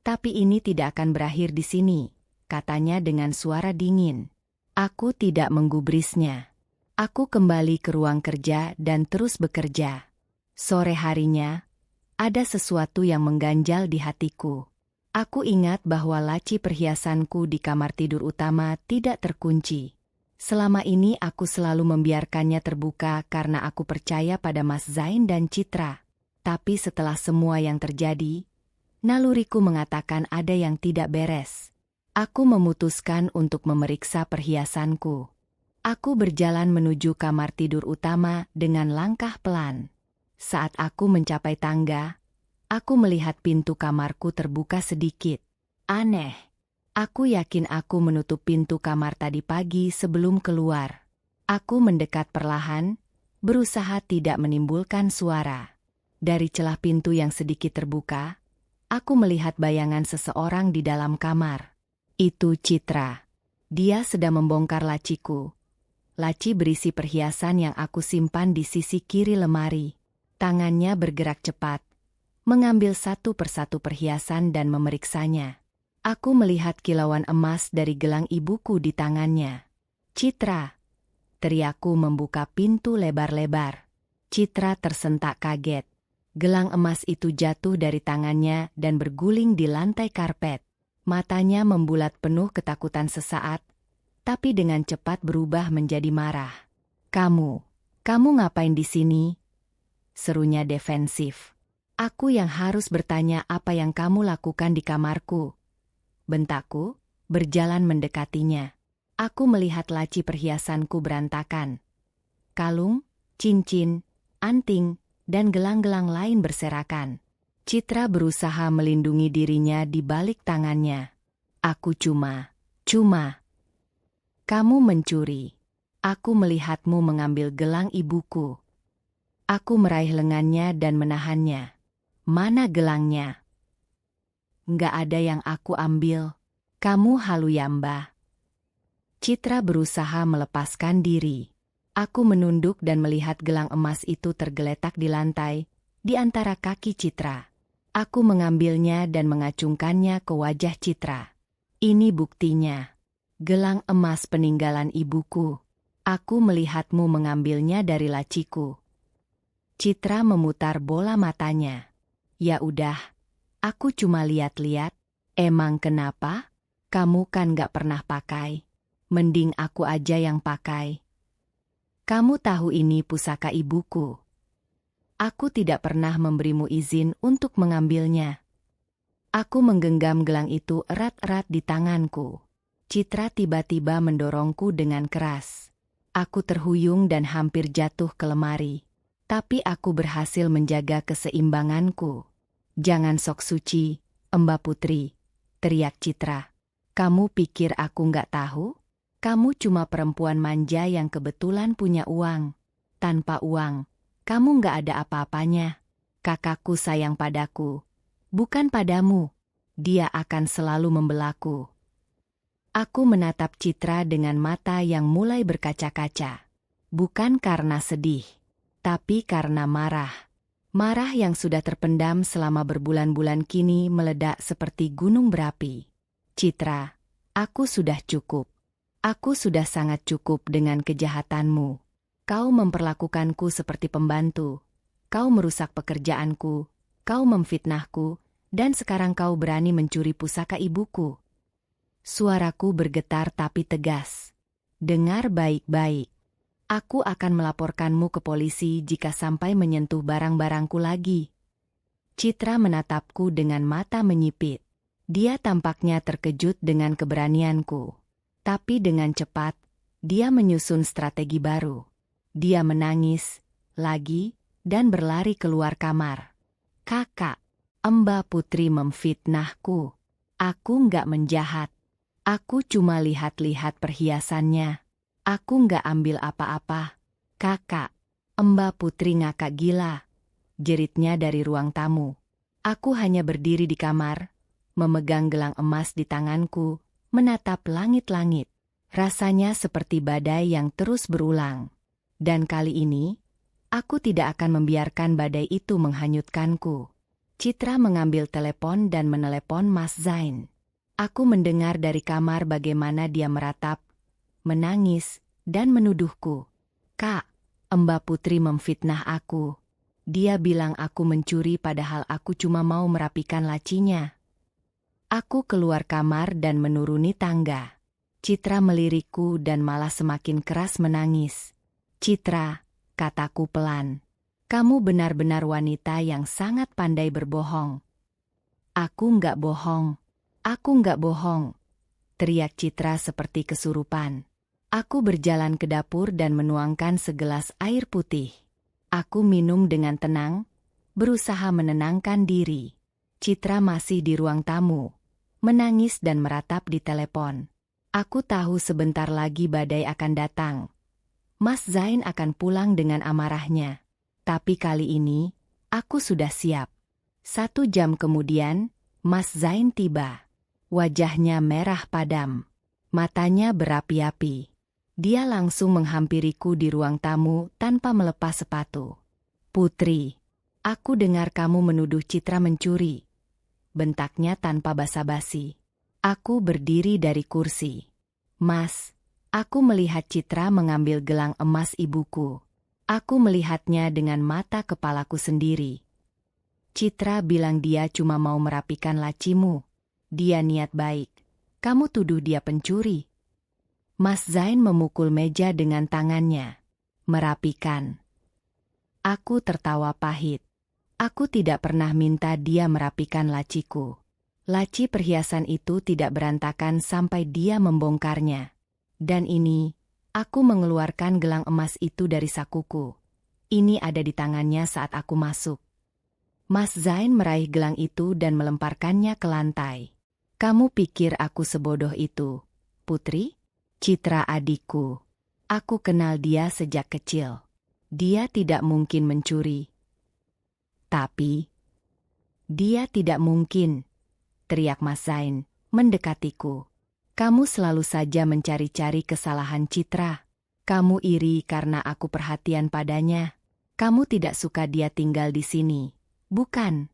Tapi ini tidak akan berakhir di sini, katanya dengan suara dingin. Aku tidak menggubrisnya. Aku kembali ke ruang kerja dan terus bekerja. Sore harinya, ada sesuatu yang mengganjal di hatiku. Aku ingat bahwa laci perhiasanku di kamar tidur utama tidak terkunci. Selama ini aku selalu membiarkannya terbuka karena aku percaya pada Mas Zain dan Citra. Tapi setelah semua yang terjadi, naluriku mengatakan ada yang tidak beres. Aku memutuskan untuk memeriksa perhiasanku. Aku berjalan menuju kamar tidur utama dengan langkah pelan. Saat aku mencapai tangga, aku melihat pintu kamarku terbuka sedikit. Aneh. Aku yakin aku menutup pintu kamar tadi pagi sebelum keluar. Aku mendekat perlahan, berusaha tidak menimbulkan suara. Dari celah pintu yang sedikit terbuka, aku melihat bayangan seseorang di dalam kamar. Itu Citra. Dia sedang membongkar laciku. Laci berisi perhiasan yang aku simpan di sisi kiri lemari. Tangannya bergerak cepat, mengambil satu persatu perhiasan dan memeriksanya. Aku melihat kilauan emas dari gelang ibuku di tangannya. Citra, teriakku membuka pintu lebar-lebar. Citra tersentak kaget. Gelang emas itu jatuh dari tangannya dan berguling di lantai karpet. Matanya membulat penuh ketakutan sesaat, tapi dengan cepat berubah menjadi marah. Kamu ngapain di sini? Serunya defensif. Aku yang harus bertanya apa yang kamu lakukan di kamarku. Bentakku, berjalan mendekatinya. Aku melihat laci perhiasanku berantakan. Kalung, cincin, anting, dan gelang-gelang lain berserakan. Citra berusaha melindungi dirinya di balik tangannya. Aku cuma. Kamu mencuri. Aku melihatmu mengambil gelang ibuku. Aku meraih lengannya dan menahannya. Mana gelangnya? Nggak ada yang aku ambil. Kamu halu ya, Mbah. Citra berusaha melepaskan diri. Aku menunduk dan melihat gelang emas itu tergeletak di lantai, di antara kaki Citra. Aku mengambilnya dan mengacungkannya ke wajah Citra. Ini buktinya. Gelang emas peninggalan ibuku. Aku melihatmu mengambilnya dari laciku. Citra memutar bola matanya. Ya udah, aku cuma lihat-lihat. Emang kenapa? Kamu kan gak pernah pakai. Mending aku aja yang pakai. Kamu tahu ini pusaka ibuku. Aku tidak pernah memberimu izin untuk mengambilnya. Aku menggenggam gelang itu erat-erat di tanganku. Citra tiba-tiba mendorongku dengan keras. Aku terhuyung dan hampir jatuh ke lemari. Tapi aku berhasil menjaga keseimbanganku. Jangan sok suci, Mbak Putri, teriak Citra. Kamu pikir aku nggak tahu? Kamu cuma perempuan manja yang kebetulan punya uang. Tanpa uang, kamu nggak ada apa-apanya. Kakakku sayang padaku, bukan padamu. Dia akan selalu membelaku. Aku menatap Citra dengan mata yang mulai berkaca-kaca. Bukan karena sedih, tapi karena marah. Marah yang sudah terpendam selama berbulan-bulan kini meledak seperti gunung berapi. Citra, aku sudah cukup. Aku sudah sangat cukup dengan kejahatanmu. Kau memperlakukanku seperti pembantu. Kau merusak pekerjaanku. Kau memfitnahku. Dan sekarang kau berani mencuri pusaka ibuku. Suaraku bergetar tapi tegas. Dengar baik-baik. Aku akan melaporkanmu ke polisi jika sampai menyentuh barang-barangku lagi. Citra menatapku dengan mata menyipit. Dia tampaknya terkejut dengan keberanianku. Tapi dengan cepat, dia menyusun strategi baru. Dia menangis, lagi, dan berlari keluar kamar. Kakak, Mbak Putri memfitnahku. Aku nggak menjahat. Aku cuma lihat-lihat perhiasannya. Aku nggak ambil apa-apa. Kakak, Mbak Putri ngakak gila. Jeritnya dari ruang tamu. Aku hanya berdiri di kamar, memegang gelang emas di tanganku, menatap langit-langit. Rasanya seperti badai yang terus berulang. Dan kali ini, aku tidak akan membiarkan badai itu menghanyutkanku. Citra mengambil telepon dan menelepon Mas Zain. Aku mendengar dari kamar bagaimana dia meratap, menangis, dan menuduhku. Kak, Mbak Putri memfitnah aku. Dia bilang aku mencuri padahal aku cuma mau merapikan lacinya. Aku keluar kamar dan menuruni tangga. Citra melirikku dan malah semakin keras menangis. Citra, kataku pelan. Kamu benar-benar wanita yang sangat pandai berbohong. Aku nggak bohong. Aku nggak bohong. Teriak Citra seperti kesurupan. Aku berjalan ke dapur dan menuangkan segelas air putih. Aku minum dengan tenang, berusaha menenangkan diri. Citra masih di ruang tamu. Menangis dan meratap di telepon. Aku tahu sebentar lagi badai akan datang. Mas Zain akan pulang dengan amarahnya. Tapi kali ini, aku sudah siap. 1 jam kemudian, Mas Zain tiba. Wajahnya merah padam. Matanya berapi-api. Dia langsung menghampiriku di ruang tamu tanpa melepas sepatu. Putri, aku dengar kamu menuduh Citra mencuri. Bentaknya tanpa basa-basi. Aku berdiri dari kursi. Mas, aku melihat Citra mengambil gelang emas ibuku. Aku melihatnya dengan mata kepalaku sendiri. Citra bilang dia cuma mau merapikan lacimu. Dia niat baik. Kamu tuduh dia pencuri. Mas Zain memukul meja dengan tangannya. Merapikan. Aku tertawa pahit. Aku tidak pernah minta dia merapikan laciku. Laci perhiasan itu tidak berantakan sampai dia membongkarnya. Dan ini, aku mengeluarkan gelang emas itu dari sakuku. Ini ada di tangannya saat aku masuk. Mas Zain meraih gelang itu dan melemparkannya ke lantai. Kamu pikir aku sebodoh itu, Putri? Citra adikku. Aku kenal dia sejak kecil. Dia tidak mungkin mencuri. Tapi, dia tidak mungkin, teriak Mas Zain, mendekatiku. Kamu selalu saja mencari-cari kesalahan Citra. Kamu iri karena aku perhatian padanya. Kamu tidak suka dia tinggal di sini, bukan?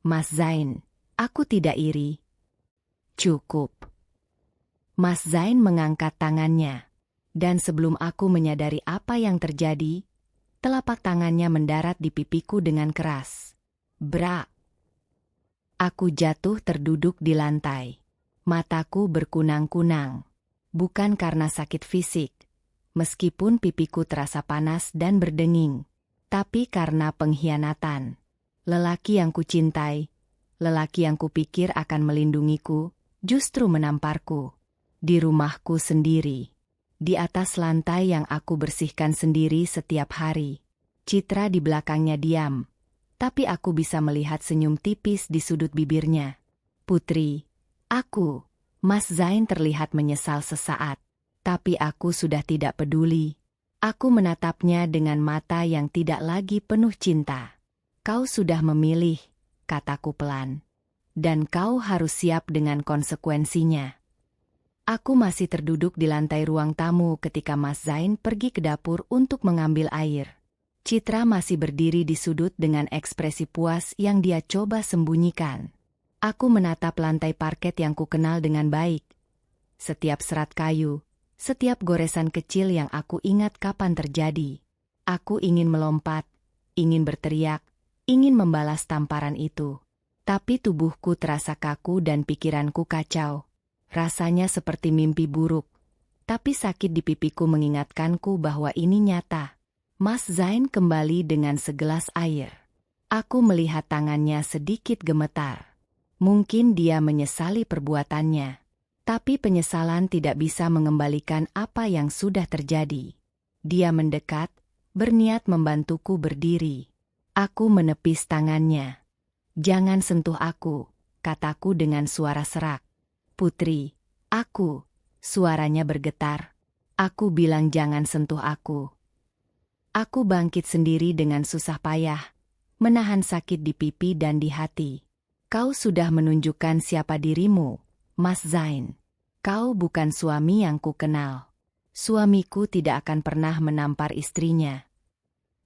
Mas Zain, aku tidak iri. Cukup. Mas Zain mengangkat tangannya. Dan sebelum aku menyadari apa yang terjadi, telapak tangannya mendarat di pipiku dengan keras. Brak. Aku jatuh terduduk di lantai. Mataku berkunang-kunang. Bukan karena sakit fisik, meskipun pipiku terasa panas dan berdenging, tapi karena pengkhianatan. Lelaki yang kucintai, lelaki yang kupikir akan melindungiku, justru menamparku. Di rumahku sendiri. Di atas lantai yang aku bersihkan sendiri setiap hari. Citra di belakangnya diam. Tapi aku bisa melihat senyum tipis di sudut bibirnya. Putri, aku, Mas Zain terlihat menyesal sesaat. Tapi aku sudah tidak peduli. Aku menatapnya dengan mata yang tidak lagi penuh cinta. Kau sudah memilih, kataku pelan. Dan kau harus siap dengan konsekuensinya. Aku masih terduduk di lantai ruang tamu ketika Mas Zain pergi ke dapur untuk mengambil air. Citra masih berdiri di sudut dengan ekspresi puas yang dia coba sembunyikan. Aku menatap lantai parket yang kukenal dengan baik. Setiap serat kayu, setiap goresan kecil yang aku ingat kapan terjadi. Aku ingin melompat, ingin berteriak, ingin membalas tamparan itu. Tapi tubuhku terasa kaku dan pikiranku kacau. Rasanya seperti mimpi buruk, tapi sakit di pipiku mengingatkanku bahwa ini nyata. Mas Zain kembali dengan segelas air. Aku melihat tangannya sedikit gemetar. Mungkin dia menyesali perbuatannya. Tapi penyesalan tidak bisa mengembalikan apa yang sudah terjadi. Dia mendekat, berniat membantuku berdiri. Aku menepis tangannya. Jangan sentuh aku, kataku dengan suara serak. Putri, aku, suaranya bergetar. Aku bilang jangan sentuh aku. Aku bangkit sendiri dengan susah payah, menahan sakit di pipi dan di hati. Kau sudah menunjukkan siapa dirimu, Mas Zain. Kau bukan suami yang kukenal. Suamiku tidak akan pernah menampar istrinya.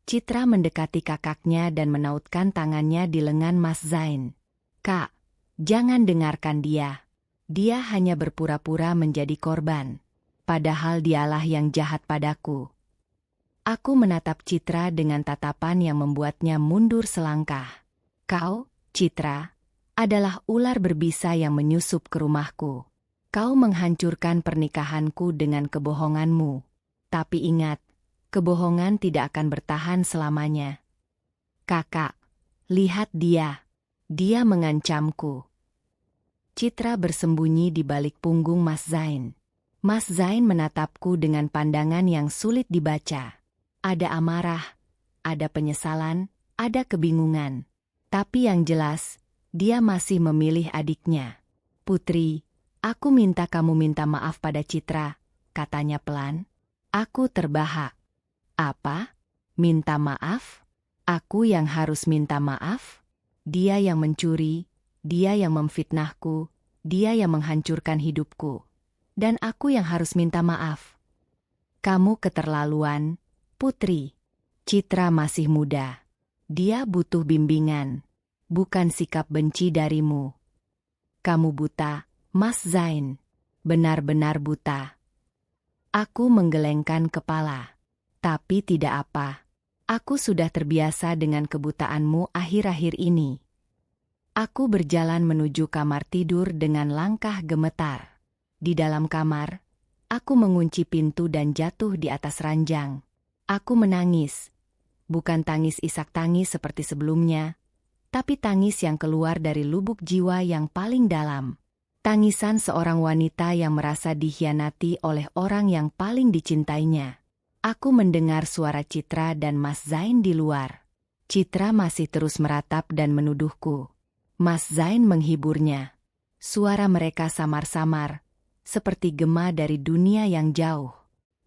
Citra mendekati kakaknya dan menautkan tangannya di lengan Mas Zain. Kak, jangan dengarkan dia. Dia hanya berpura-pura menjadi korban. Padahal dialah yang jahat padaku. Aku menatap Citra dengan tatapan yang membuatnya mundur selangkah. Kau, Citra, adalah ular berbisa yang menyusup ke rumahku. Kau menghancurkan pernikahanku dengan kebohonganmu. Tapi ingat, kebohongan tidak akan bertahan selamanya. Kakak, lihat dia. Dia mengancamku. Citra bersembunyi di balik punggung Mas Zain. Mas Zain menatapku dengan pandangan yang sulit dibaca. Ada amarah, ada penyesalan, ada kebingungan. Tapi yang jelas, dia masih memilih adiknya. Putri, aku minta kamu minta maaf pada Citra, katanya pelan. Aku terbahak. Apa? Minta maaf? Aku yang harus minta maaf? Dia yang mencuri. Dia yang memfitnahku, dia yang menghancurkan hidupku. Dan aku yang harus minta maaf. Kamu keterlaluan, Putri. Citra masih muda. Dia butuh bimbingan, bukan sikap benci darimu. Kamu buta, Mas Zain. Benar-benar buta. Aku menggelengkan kepala. Tapi tidak apa. Aku sudah terbiasa dengan kebutaanmu akhir-akhir ini. Aku berjalan menuju kamar tidur dengan langkah gemetar. Di dalam kamar, aku mengunci pintu dan jatuh di atas ranjang. Aku menangis. Bukan tangis isak tangis seperti sebelumnya, tapi tangis yang keluar dari lubuk jiwa yang paling dalam. Tangisan seorang wanita yang merasa dikhianati oleh orang yang paling dicintainya. Aku mendengar suara Citra dan Mas Zain di luar. Citra masih terus meratap dan menuduhku. Mas Zain menghiburnya. Suara mereka samar-samar, seperti gema dari dunia yang jauh.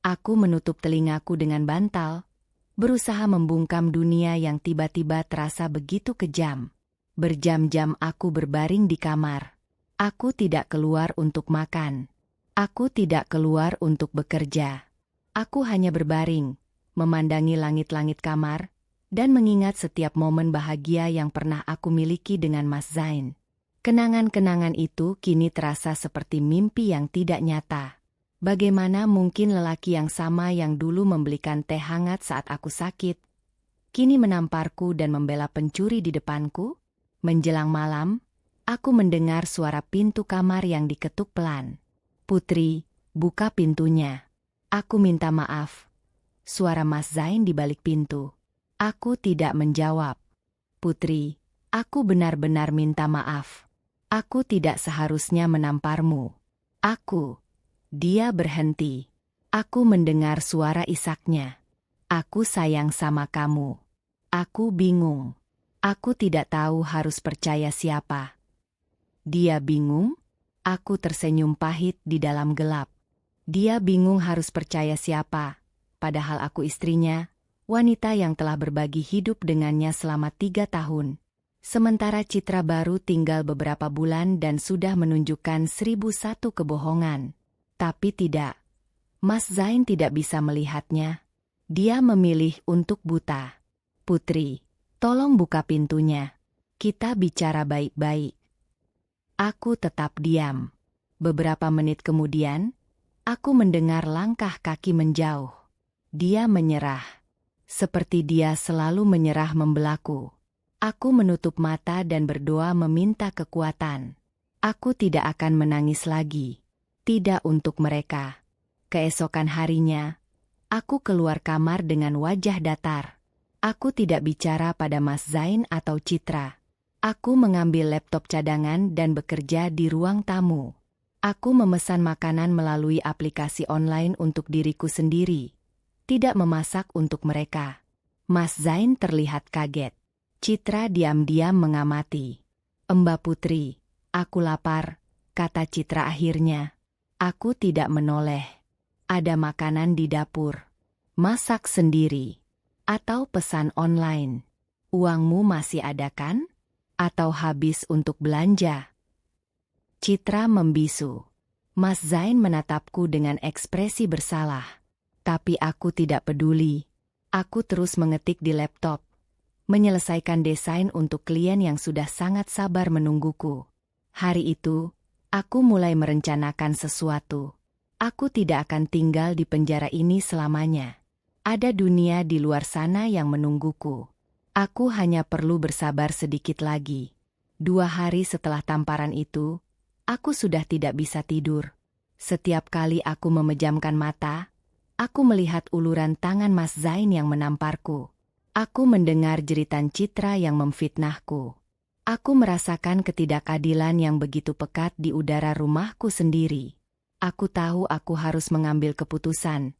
Aku menutup telingaku dengan bantal, berusaha membungkam dunia yang tiba-tiba terasa begitu kejam. Berjam-jam aku berbaring di kamar. Aku tidak keluar untuk makan. Aku tidak keluar untuk bekerja. Aku hanya berbaring, memandangi langit-langit kamar, dan mengingat setiap momen bahagia yang pernah aku miliki dengan Mas Zain. Kenangan-kenangan itu kini terasa seperti mimpi yang tidak nyata. Bagaimana mungkin lelaki yang sama yang dulu membelikan teh hangat saat aku sakit, kini menamparku dan membela pencuri di depanku? Menjelang malam, aku mendengar suara pintu kamar yang diketuk pelan. "Putri, buka pintunya." Aku minta maaf. Suara Mas Zain di balik pintu. Aku tidak menjawab. "Putri, aku benar-benar minta maaf. Aku tidak seharusnya menamparmu." Aku. Dia berhenti. Aku mendengar suara isaknya. "Aku sayang sama kamu." Aku bingung. Aku tidak tahu harus percaya siapa. Dia bingung? Aku tersenyum pahit di dalam gelap. Dia bingung harus percaya siapa, padahal aku istrinya, wanita yang telah berbagi hidup dengannya selama 3 tahun. Sementara Citra baru tinggal beberapa bulan dan sudah menunjukkan 1001 kebohongan. Tapi tidak. Mas Zain tidak bisa melihatnya. Dia memilih untuk buta. "Putri, tolong buka pintunya. Kita bicara baik-baik." Aku tetap diam. Beberapa menit kemudian, aku mendengar langkah kaki menjauh. Dia menyerah. Seperti dia selalu menyerah membelaku. Aku menutup mata dan berdoa meminta kekuatan. Aku tidak akan menangis lagi. Tidak untuk mereka. Keesokan harinya, aku keluar kamar dengan wajah datar. Aku tidak bicara pada Mas Zain atau Citra. Aku mengambil laptop cadangan dan bekerja di ruang tamu. Aku memesan makanan melalui aplikasi online untuk diriku sendiri. Tidak memasak untuk mereka. Mas Zain terlihat kaget. Citra diam-diam mengamati. "Mbak Putri, aku lapar," kata Citra akhirnya. Aku tidak menoleh. "Ada makanan di dapur. Masak sendiri. Atau pesan online. Uangmu masih ada kan? Atau habis untuk belanja?" Citra membisu. Mas Zain menatapku dengan ekspresi bersalah. Tapi aku tidak peduli. Aku terus mengetik di laptop. Menyelesaikan desain untuk klien yang sudah sangat sabar menungguku. Hari itu, aku mulai merencanakan sesuatu. Aku tidak akan tinggal di penjara ini selamanya. Ada dunia di luar sana yang menungguku. Aku hanya perlu bersabar sedikit lagi. 2 hari setelah tamparan itu, aku sudah tidak bisa tidur. Setiap kali aku memejamkan mata, aku melihat uluran tangan Mas Zain yang menamparku. Aku mendengar jeritan Citra yang memfitnahku. Aku merasakan ketidakadilan yang begitu pekat di udara rumahku sendiri. Aku tahu aku harus mengambil keputusan,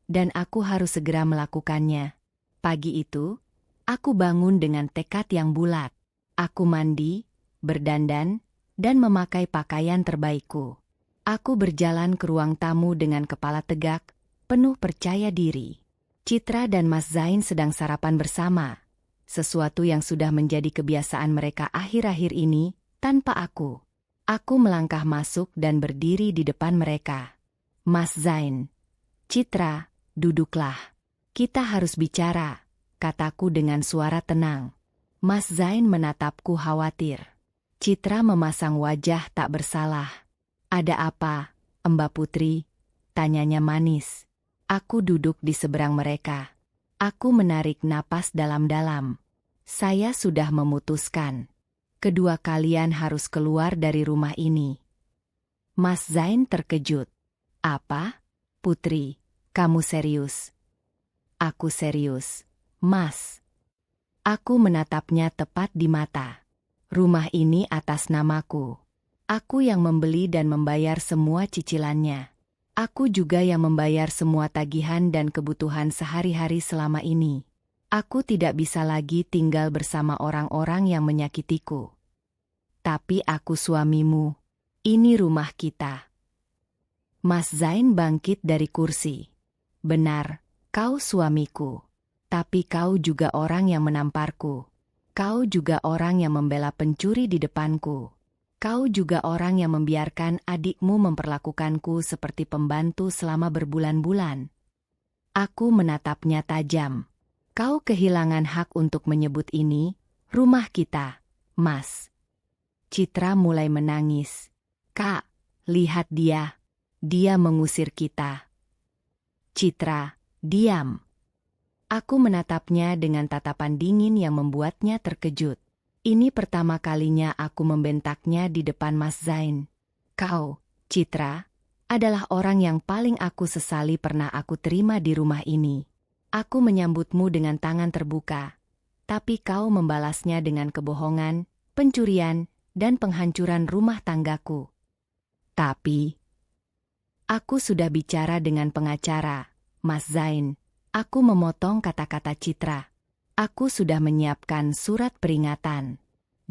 dan aku harus segera melakukannya. Pagi itu, aku bangun dengan tekad yang bulat. Aku mandi, berdandan, dan memakai pakaian terbaikku. Aku berjalan ke ruang tamu dengan kepala tegak, penuh percaya diri. Citra dan Mas Zain sedang sarapan bersama, sesuatu yang sudah menjadi kebiasaan mereka akhir-akhir ini, tanpa aku. Aku melangkah masuk dan berdiri di depan mereka. "Mas Zain, Citra, duduklah. Kita harus bicara," kataku dengan suara tenang. Mas Zain menatapku khawatir. Citra memasang wajah tak bersalah. "Ada apa, Mbak Putri?" tanyanya manis. Aku duduk di seberang mereka. Aku menarik napas dalam-dalam. "Saya sudah memutuskan. Kedua kalian harus keluar dari rumah ini." Mas Zain terkejut. "Apa? Putri, kamu serius?" "Aku serius." Mas. Aku menatapnya tepat di mata. Rumah ini atas namaku. Aku yang membeli dan membayar semua cicilannya. Aku juga yang membayar semua tagihan dan kebutuhan sehari-hari selama ini. Aku tidak bisa lagi tinggal bersama orang-orang yang menyakitiku. Tapi aku suamimu. Ini rumah kita. Mas Zain bangkit dari kursi. Benar, kau suamiku. Tapi kau juga orang yang menamparku. Kau juga orang yang membela pencuri di depanku. Kau juga orang yang membiarkan adikmu memperlakukanku seperti pembantu selama berbulan-bulan. Aku menatapnya tajam. Kau kehilangan hak untuk menyebut ini rumah kita, Mas. Citra mulai menangis. Kak, lihat dia. Dia mengusir kita. Citra, diam. Aku menatapnya dengan tatapan dingin yang membuatnya terkejut. Ini pertama kalinya aku membentaknya di depan Mas Zain. Kau, Citra, adalah orang yang paling aku sesali pernah aku terima di rumah ini. Aku menyambutmu dengan tangan terbuka, tapi kau membalasnya dengan kebohongan, pencurian, dan penghancuran rumah tanggaku. Tapi, aku sudah bicara dengan pengacara, Mas Zain. Aku memotong kata-kata Citra. Aku sudah menyiapkan surat peringatan.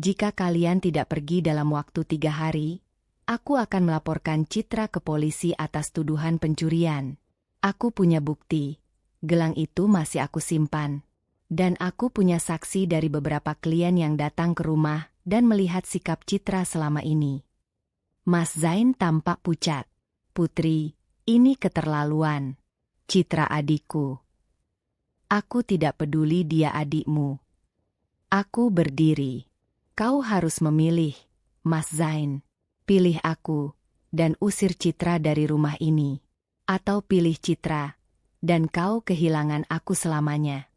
Jika kalian tidak pergi dalam waktu 3 hari, aku akan melaporkan Citra ke polisi atas tuduhan pencurian. Aku punya bukti. Gelang itu masih aku simpan. Dan aku punya saksi dari beberapa klien yang datang ke rumah dan melihat sikap Citra selama ini. Mas Zain tampak pucat. Putri, ini keterlaluan. Citra adikku. Aku tidak peduli dia adikmu. Aku berdiri. Kau harus memilih, Mas Zain. Pilih aku, dan usir Citra dari rumah ini. Atau pilih Citra, dan kau kehilangan aku selamanya.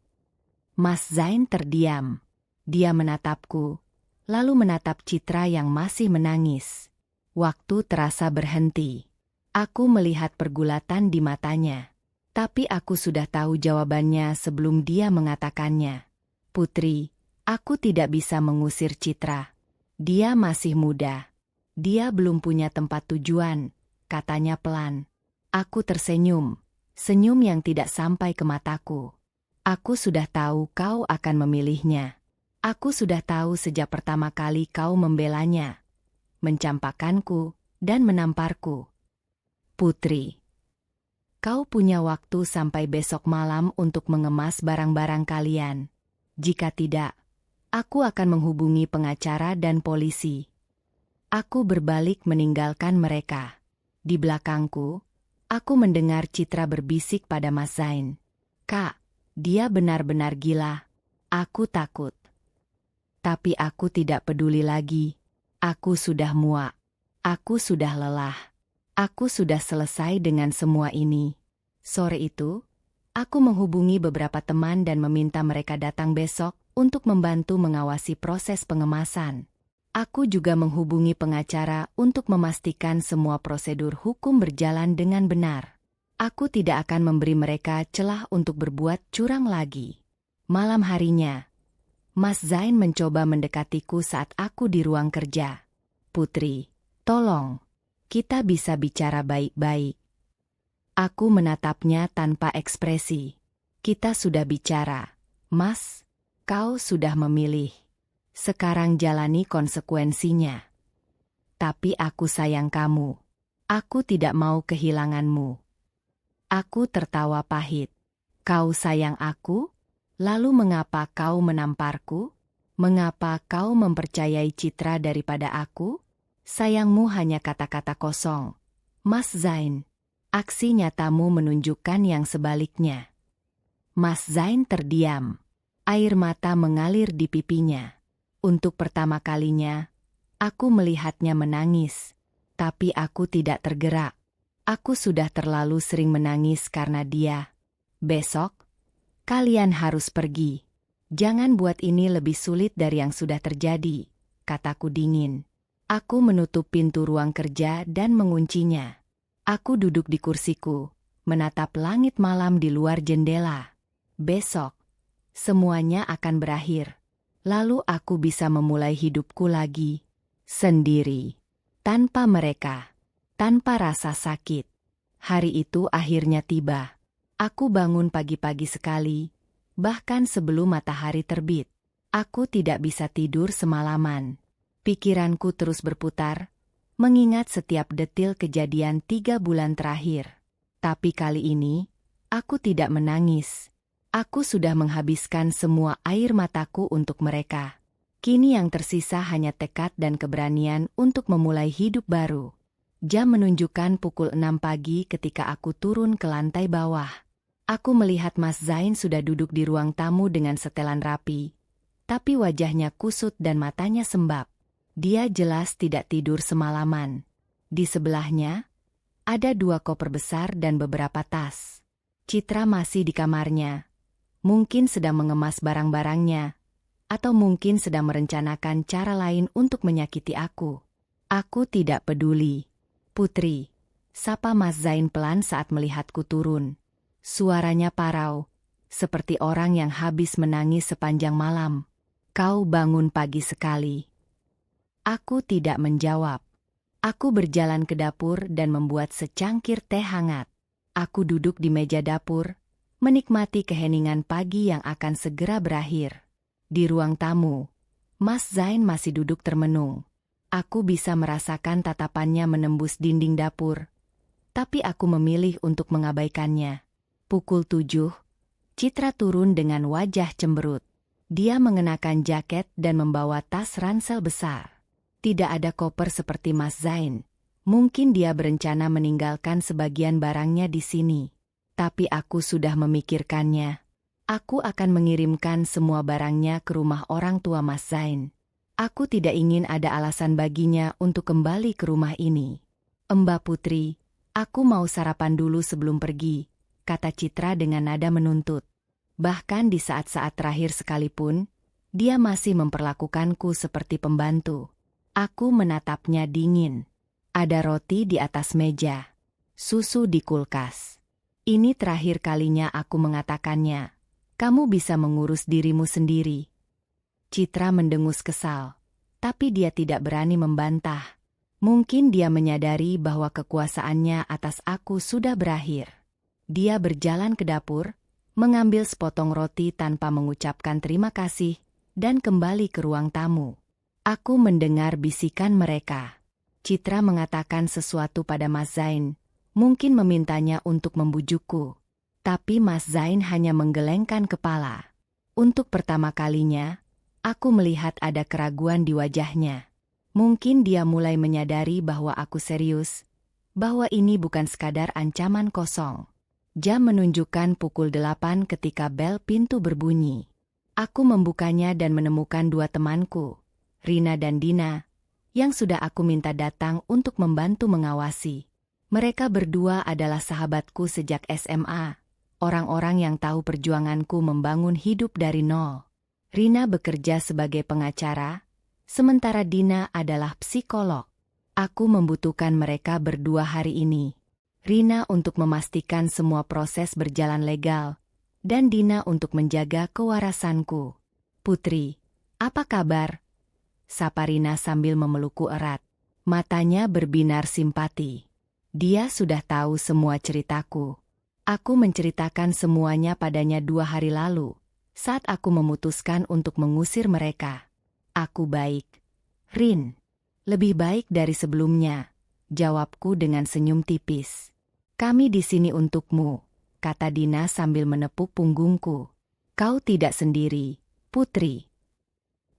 Mas Zain terdiam. Dia menatapku, lalu menatap Citra yang masih menangis. Waktu terasa berhenti. Aku melihat pergulatan di matanya. Tapi aku sudah tahu jawabannya sebelum dia mengatakannya. Putri, aku tidak bisa mengusir Citra. Dia masih muda. Dia belum punya tempat tujuan, katanya pelan. Aku tersenyum, senyum yang tidak sampai ke mataku. Aku sudah tahu kau akan memilihnya. Aku sudah tahu sejak pertama kali kau membelanya, mencampakkanku, dan menamparku. Putri. Kau punya waktu sampai besok malam untuk mengemas barang-barang kalian. Jika tidak, aku akan menghubungi pengacara dan polisi. Aku berbalik meninggalkan mereka. Di belakangku, aku mendengar Citra berbisik pada Mas Zain. Kak, dia benar-benar gila. Aku takut. Tapi aku tidak peduli lagi. Aku sudah muak. Aku sudah lelah. Aku sudah selesai dengan semua ini. Sore itu, aku menghubungi beberapa teman dan meminta mereka datang besok untuk membantu mengawasi proses pengemasan. Aku juga menghubungi pengacara untuk memastikan semua prosedur hukum berjalan dengan benar. Aku tidak akan memberi mereka celah untuk berbuat curang lagi. Malam harinya, Mas Zain mencoba mendekatiku saat aku di ruang kerja. Putri, tolong. Kita bisa bicara baik-baik. Aku menatapnya tanpa ekspresi. Kita sudah bicara. Mas, kau sudah memilih. Sekarang jalani konsekuensinya. Tapi aku sayang kamu. Aku tidak mau kehilanganmu. Aku tertawa pahit. Kau sayang aku? Lalu mengapa kau menamparku? Mengapa kau mempercayai Citra daripada aku? Sayangmu hanya kata-kata kosong. Mas Zain, aksi nyatamu menunjukkan yang sebaliknya. Mas Zain terdiam. Air mata mengalir di pipinya. Untuk pertama kalinya, aku melihatnya menangis. Tapi aku tidak tergerak. Aku sudah terlalu sering menangis karena dia. Besok, kalian harus pergi. Jangan buat ini lebih sulit dari yang sudah terjadi, kataku dingin. Aku menutup pintu ruang kerja dan menguncinya. Aku duduk di kursiku, menatap langit malam di luar jendela. Besok, semuanya akan berakhir. Lalu aku bisa memulai hidupku lagi, sendiri, tanpa mereka, tanpa rasa sakit. Hari itu akhirnya tiba. Aku bangun pagi-pagi sekali, bahkan sebelum matahari terbit. Aku tidak bisa tidur semalaman. Pikiranku terus berputar, mengingat setiap detil kejadian 3 bulan terakhir. Tapi kali ini, aku tidak menangis. Aku sudah menghabiskan semua air mataku untuk mereka. Kini yang tersisa hanya tekad dan keberanian untuk memulai hidup baru. Jam menunjukkan pukul 6 pagi ketika aku turun ke lantai bawah. Aku melihat Mas Zain sudah duduk di ruang tamu dengan setelan rapi, tapi wajahnya kusut dan matanya sembab. Dia jelas tidak tidur semalaman. Di sebelahnya, ada 2 koper besar dan beberapa tas. Citra masih di kamarnya. Mungkin sedang mengemas barang-barangnya, atau mungkin sedang merencanakan cara lain untuk menyakiti aku. Aku tidak peduli. Putri, sapa Mas Zain pelan saat melihatku turun. Suaranya parau, seperti orang yang habis menangis sepanjang malam. Kau bangun pagi sekali. Aku tidak menjawab. Aku berjalan ke dapur dan membuat secangkir teh hangat. Aku duduk di meja dapur, menikmati keheningan pagi yang akan segera berakhir. Di ruang tamu, Mas Zain masih duduk termenung. Aku bisa merasakan tatapannya menembus dinding dapur, tapi aku memilih untuk mengabaikannya. Pukul 7, Citra turun dengan wajah cemberut. Dia mengenakan jaket dan membawa tas ransel besar. Tidak ada koper seperti Mas Zain. Mungkin dia berencana meninggalkan sebagian barangnya di sini. Tapi aku sudah memikirkannya. Aku akan mengirimkan semua barangnya ke rumah orang tua Mas Zain. Aku tidak ingin ada alasan baginya untuk kembali ke rumah ini. Mbak Putri, aku mau sarapan dulu sebelum pergi, kata Citra dengan nada menuntut. Bahkan di saat-saat terakhir sekalipun, dia masih memperlakukanku seperti pembantu. Aku menatapnya dingin. Ada roti di atas meja, susu di kulkas. Ini terakhir kalinya aku mengatakannya. Kamu bisa mengurus dirimu sendiri. Citra mendengus kesal, tapi dia tidak berani membantah. Mungkin dia menyadari bahwa kekuasaannya atas aku sudah berakhir. Dia berjalan ke dapur, mengambil sepotong roti tanpa mengucapkan terima kasih, dan kembali ke ruang tamu. Aku mendengar bisikan mereka. Citra mengatakan sesuatu pada Mas Zain, mungkin memintanya untuk membujukku. Tapi Mas Zain hanya menggelengkan kepala. Untuk pertama kalinya, aku melihat ada keraguan di wajahnya. Mungkin dia mulai menyadari bahwa aku serius, bahwa ini bukan sekadar ancaman kosong. Jam menunjukkan pukul 8 ketika bel pintu berbunyi. Aku membukanya dan menemukan 2 temanku, Rina dan Dina, yang sudah aku minta datang untuk membantu mengawasi. Mereka berdua adalah sahabatku sejak SMA, orang-orang yang tahu perjuanganku membangun hidup dari nol. Rina bekerja sebagai pengacara, sementara Dina adalah psikolog. Aku membutuhkan mereka berdua hari ini. Rina untuk memastikan semua proses berjalan legal, dan Dina untuk menjaga kewarasanku. Putri, apa kabar? Sapa Rina sambil memelukku erat. Matanya berbinar simpati. Dia sudah tahu semua ceritaku. Aku menceritakan semuanya padanya 2 hari lalu, saat aku memutuskan untuk mengusir mereka. Aku baik. Rin, lebih baik dari sebelumnya, jawabku dengan senyum tipis. Kami di sini untukmu, kata Dina sambil menepuk punggungku. Kau tidak sendiri, Putri.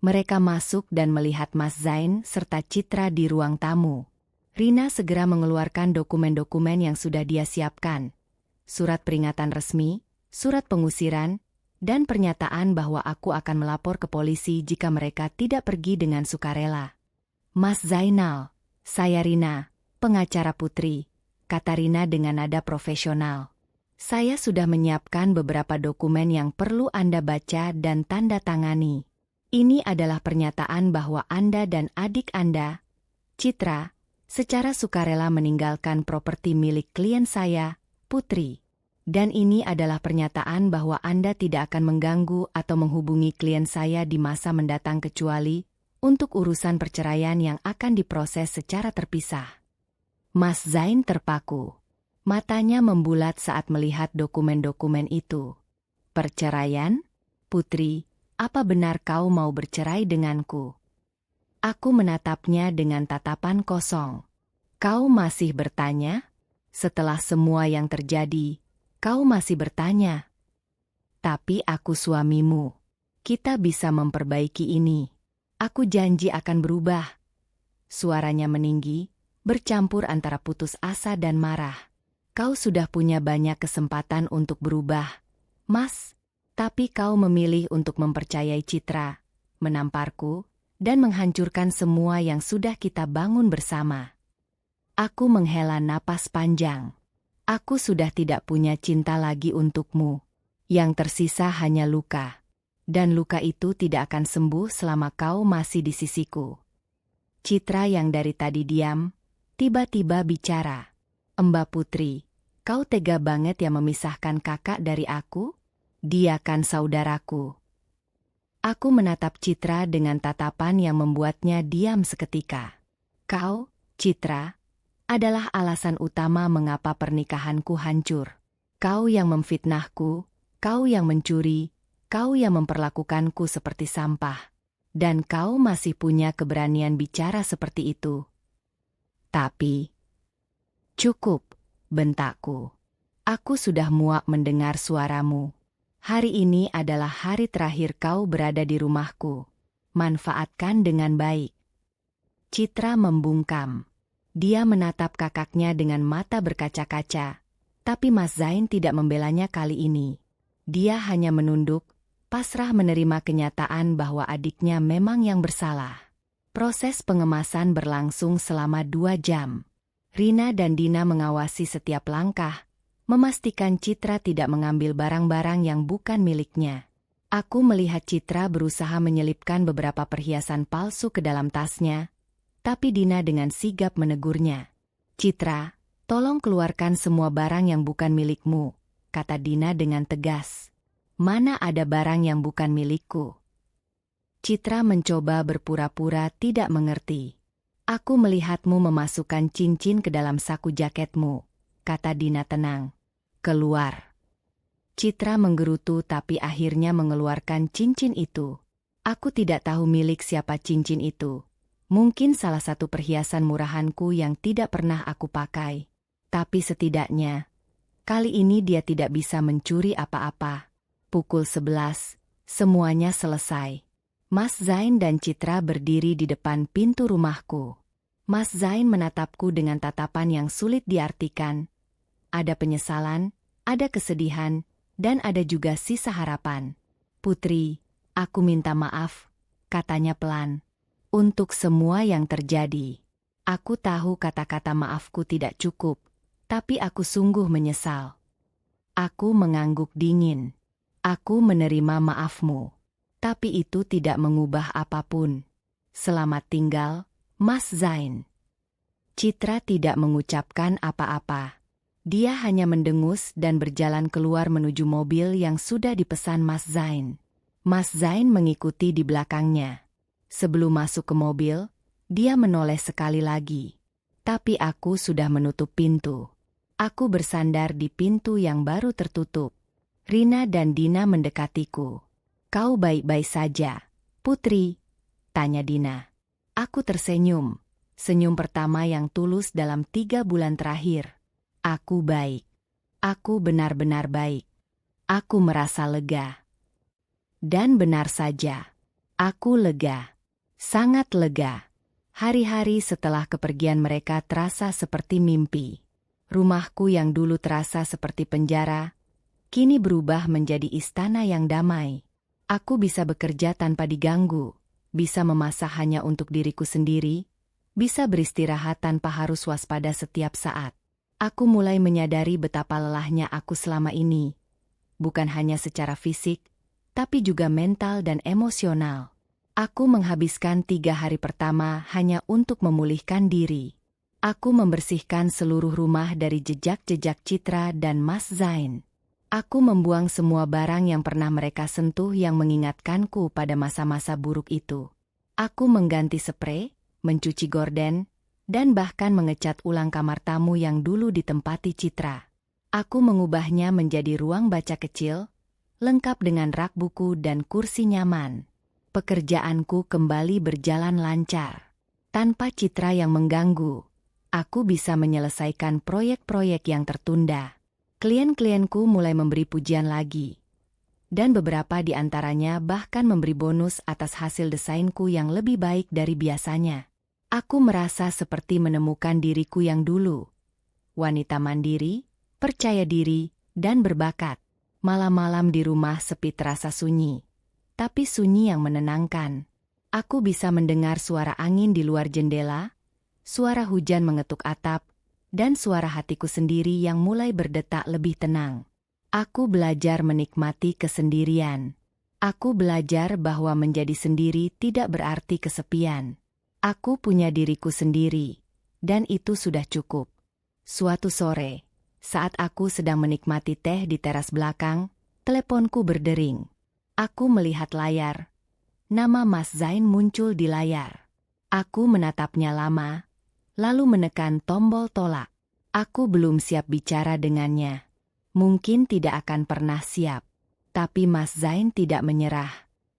Mereka masuk dan melihat Mas Zain serta Citra di ruang tamu. Rina segera mengeluarkan dokumen-dokumen yang sudah dia siapkan. Surat peringatan resmi, surat pengusiran, dan pernyataan bahwa aku akan melapor ke polisi jika mereka tidak pergi dengan sukarela. Mas Zainal, saya Rina, pengacara Putri, kata Rina dengan nada profesional. Saya sudah menyiapkan beberapa dokumen yang perlu Anda baca dan tanda tangani. Ini adalah pernyataan bahwa Anda dan adik Anda, Citra, secara sukarela meninggalkan properti milik klien saya, Putri. Dan ini adalah pernyataan bahwa Anda tidak akan mengganggu atau menghubungi klien saya di masa mendatang kecuali untuk urusan perceraian yang akan diproses secara terpisah. Mas Zain terpaku. Matanya membulat saat melihat dokumen-dokumen itu. Perceraian? Putri, apa benar kau mau bercerai denganku? Aku menatapnya dengan tatapan kosong. Kau masih bertanya? Setelah semua yang terjadi, kau masih bertanya? Tapi aku suamimu. Kita bisa memperbaiki ini. Aku janji akan berubah. Suaranya meninggi, bercampur antara putus asa dan marah. Kau sudah punya banyak kesempatan untuk berubah, Mas. Tapi kau memilih untuk mempercayai Citra, menamparku, dan menghancurkan semua yang sudah kita bangun bersama. Aku menghela napas panjang. Aku sudah tidak punya cinta lagi untukmu. Yang tersisa hanya luka. Dan luka itu tidak akan sembuh selama kau masih di sisiku. Citra yang dari tadi diam, tiba-tiba bicara. Mbak Putri, kau tega banget ya memisahkan kakak dari aku? Dia kan saudaraku. Aku menatap Citra dengan tatapan yang membuatnya diam seketika. Kau, Citra, adalah alasan utama mengapa pernikahanku hancur. Kau yang memfitnahku, kau yang mencuri, kau yang memperlakukanku seperti sampah. Dan kau masih punya keberanian bicara seperti itu. Tapi, cukup, bentakku. Aku sudah muak mendengar suaramu. Hari ini adalah hari terakhir kau berada di rumahku. Manfaatkan dengan baik. Citra membungkam. Dia menatap kakaknya dengan mata berkaca-kaca. Tapi Mas Zain tidak membelanya kali ini. Dia hanya menunduk, pasrah menerima kenyataan bahwa adiknya memang yang bersalah. Proses pengemasan berlangsung selama 2 jam. Rina dan Dina mengawasi setiap langkah, memastikan Citra tidak mengambil barang-barang yang bukan miliknya. Aku melihat Citra berusaha menyelipkan beberapa perhiasan palsu ke dalam tasnya, tapi Dina dengan sigap menegurnya. Citra, tolong keluarkan semua barang yang bukan milikmu, kata Dina dengan tegas. Mana ada barang yang bukan milikku? Citra mencoba berpura-pura tidak mengerti. Aku melihatmu memasukkan cincin ke dalam saku jaketmu, kata Dina tenang. Keluar. Citra menggerutu tapi akhirnya mengeluarkan cincin itu. Aku tidak tahu milik siapa cincin itu. Mungkin salah satu perhiasan murahanku yang tidak pernah aku pakai. Tapi setidaknya, kali ini dia tidak bisa mencuri apa-apa. Pukul 11, semuanya selesai. Mas Zain dan Citra berdiri di depan pintu rumahku. Mas Zain menatapku dengan tatapan yang sulit diartikan. Ada penyesalan, ada kesedihan, dan ada juga sisa harapan. Putri, aku minta maaf, katanya pelan. Untuk semua yang terjadi. Aku tahu kata-kata maafku tidak cukup, tapi aku sungguh menyesal. Aku mengangguk dingin. Aku menerima maafmu. Tapi itu tidak mengubah apapun. Selamat tinggal, Mas Zain. Citra tidak mengucapkan apa-apa. Dia hanya mendengus dan berjalan keluar menuju mobil yang sudah dipesan Mas Zain. Mas Zain mengikuti di belakangnya. Sebelum masuk ke mobil, dia menoleh sekali lagi. Tapi aku sudah menutup pintu. Aku bersandar di pintu yang baru tertutup. Rina dan Dina mendekatiku. Kau baik-baik saja, Putri? Tanya Dina. Aku tersenyum. Senyum pertama yang tulus dalam 3 bulan terakhir. Aku baik. Aku benar-benar baik. Aku merasa lega. Dan benar saja. Aku lega. Sangat lega. Hari-hari setelah kepergian mereka terasa seperti mimpi. Rumahku yang dulu terasa seperti penjara, kini berubah menjadi istana yang damai. Aku bisa bekerja tanpa diganggu, bisa memasak hanya untuk diriku sendiri, bisa beristirahat tanpa harus waspada setiap saat. Aku mulai menyadari betapa lelahnya aku selama ini. Bukan hanya secara fisik, tapi juga mental dan emosional. Aku menghabiskan 3 hari pertama hanya untuk memulihkan diri. Aku membersihkan seluruh rumah dari jejak-jejak Citra dan Mas Zain. Aku membuang semua barang yang pernah mereka sentuh yang mengingatkanku pada masa-masa buruk itu. Aku mengganti sprei, mencuci gorden, dan bahkan mengecat ulang kamar tamu yang dulu ditempati Citra. Aku mengubahnya menjadi ruang baca kecil, lengkap dengan rak buku dan kursi nyaman. Pekerjaanku kembali berjalan lancar. Tanpa Citra yang mengganggu, aku bisa menyelesaikan proyek-proyek yang tertunda. Klien-klienku mulai memberi pujian lagi. Dan beberapa di antaranya bahkan memberi bonus atas hasil desainku yang lebih baik dari biasanya. Aku merasa seperti menemukan diriku yang dulu. Wanita mandiri, percaya diri, dan berbakat. Malam-malam di rumah sepi terasa sunyi. Tapi sunyi yang menenangkan. Aku bisa mendengar suara angin di luar jendela, suara hujan mengetuk atap, dan suara hatiku sendiri yang mulai berdetak lebih tenang. Aku belajar menikmati kesendirian. Aku belajar bahwa menjadi sendiri tidak berarti kesepian. Aku punya diriku sendiri, dan itu sudah cukup. Suatu sore, saat aku sedang menikmati teh di teras belakang, teleponku berdering. Aku melihat layar. Nama Mas Zain muncul di layar. Aku menatapnya lama, lalu menekan tombol tolak. Aku belum siap bicara dengannya. Mungkin tidak akan pernah siap. Tapi Mas Zain tidak menyerah.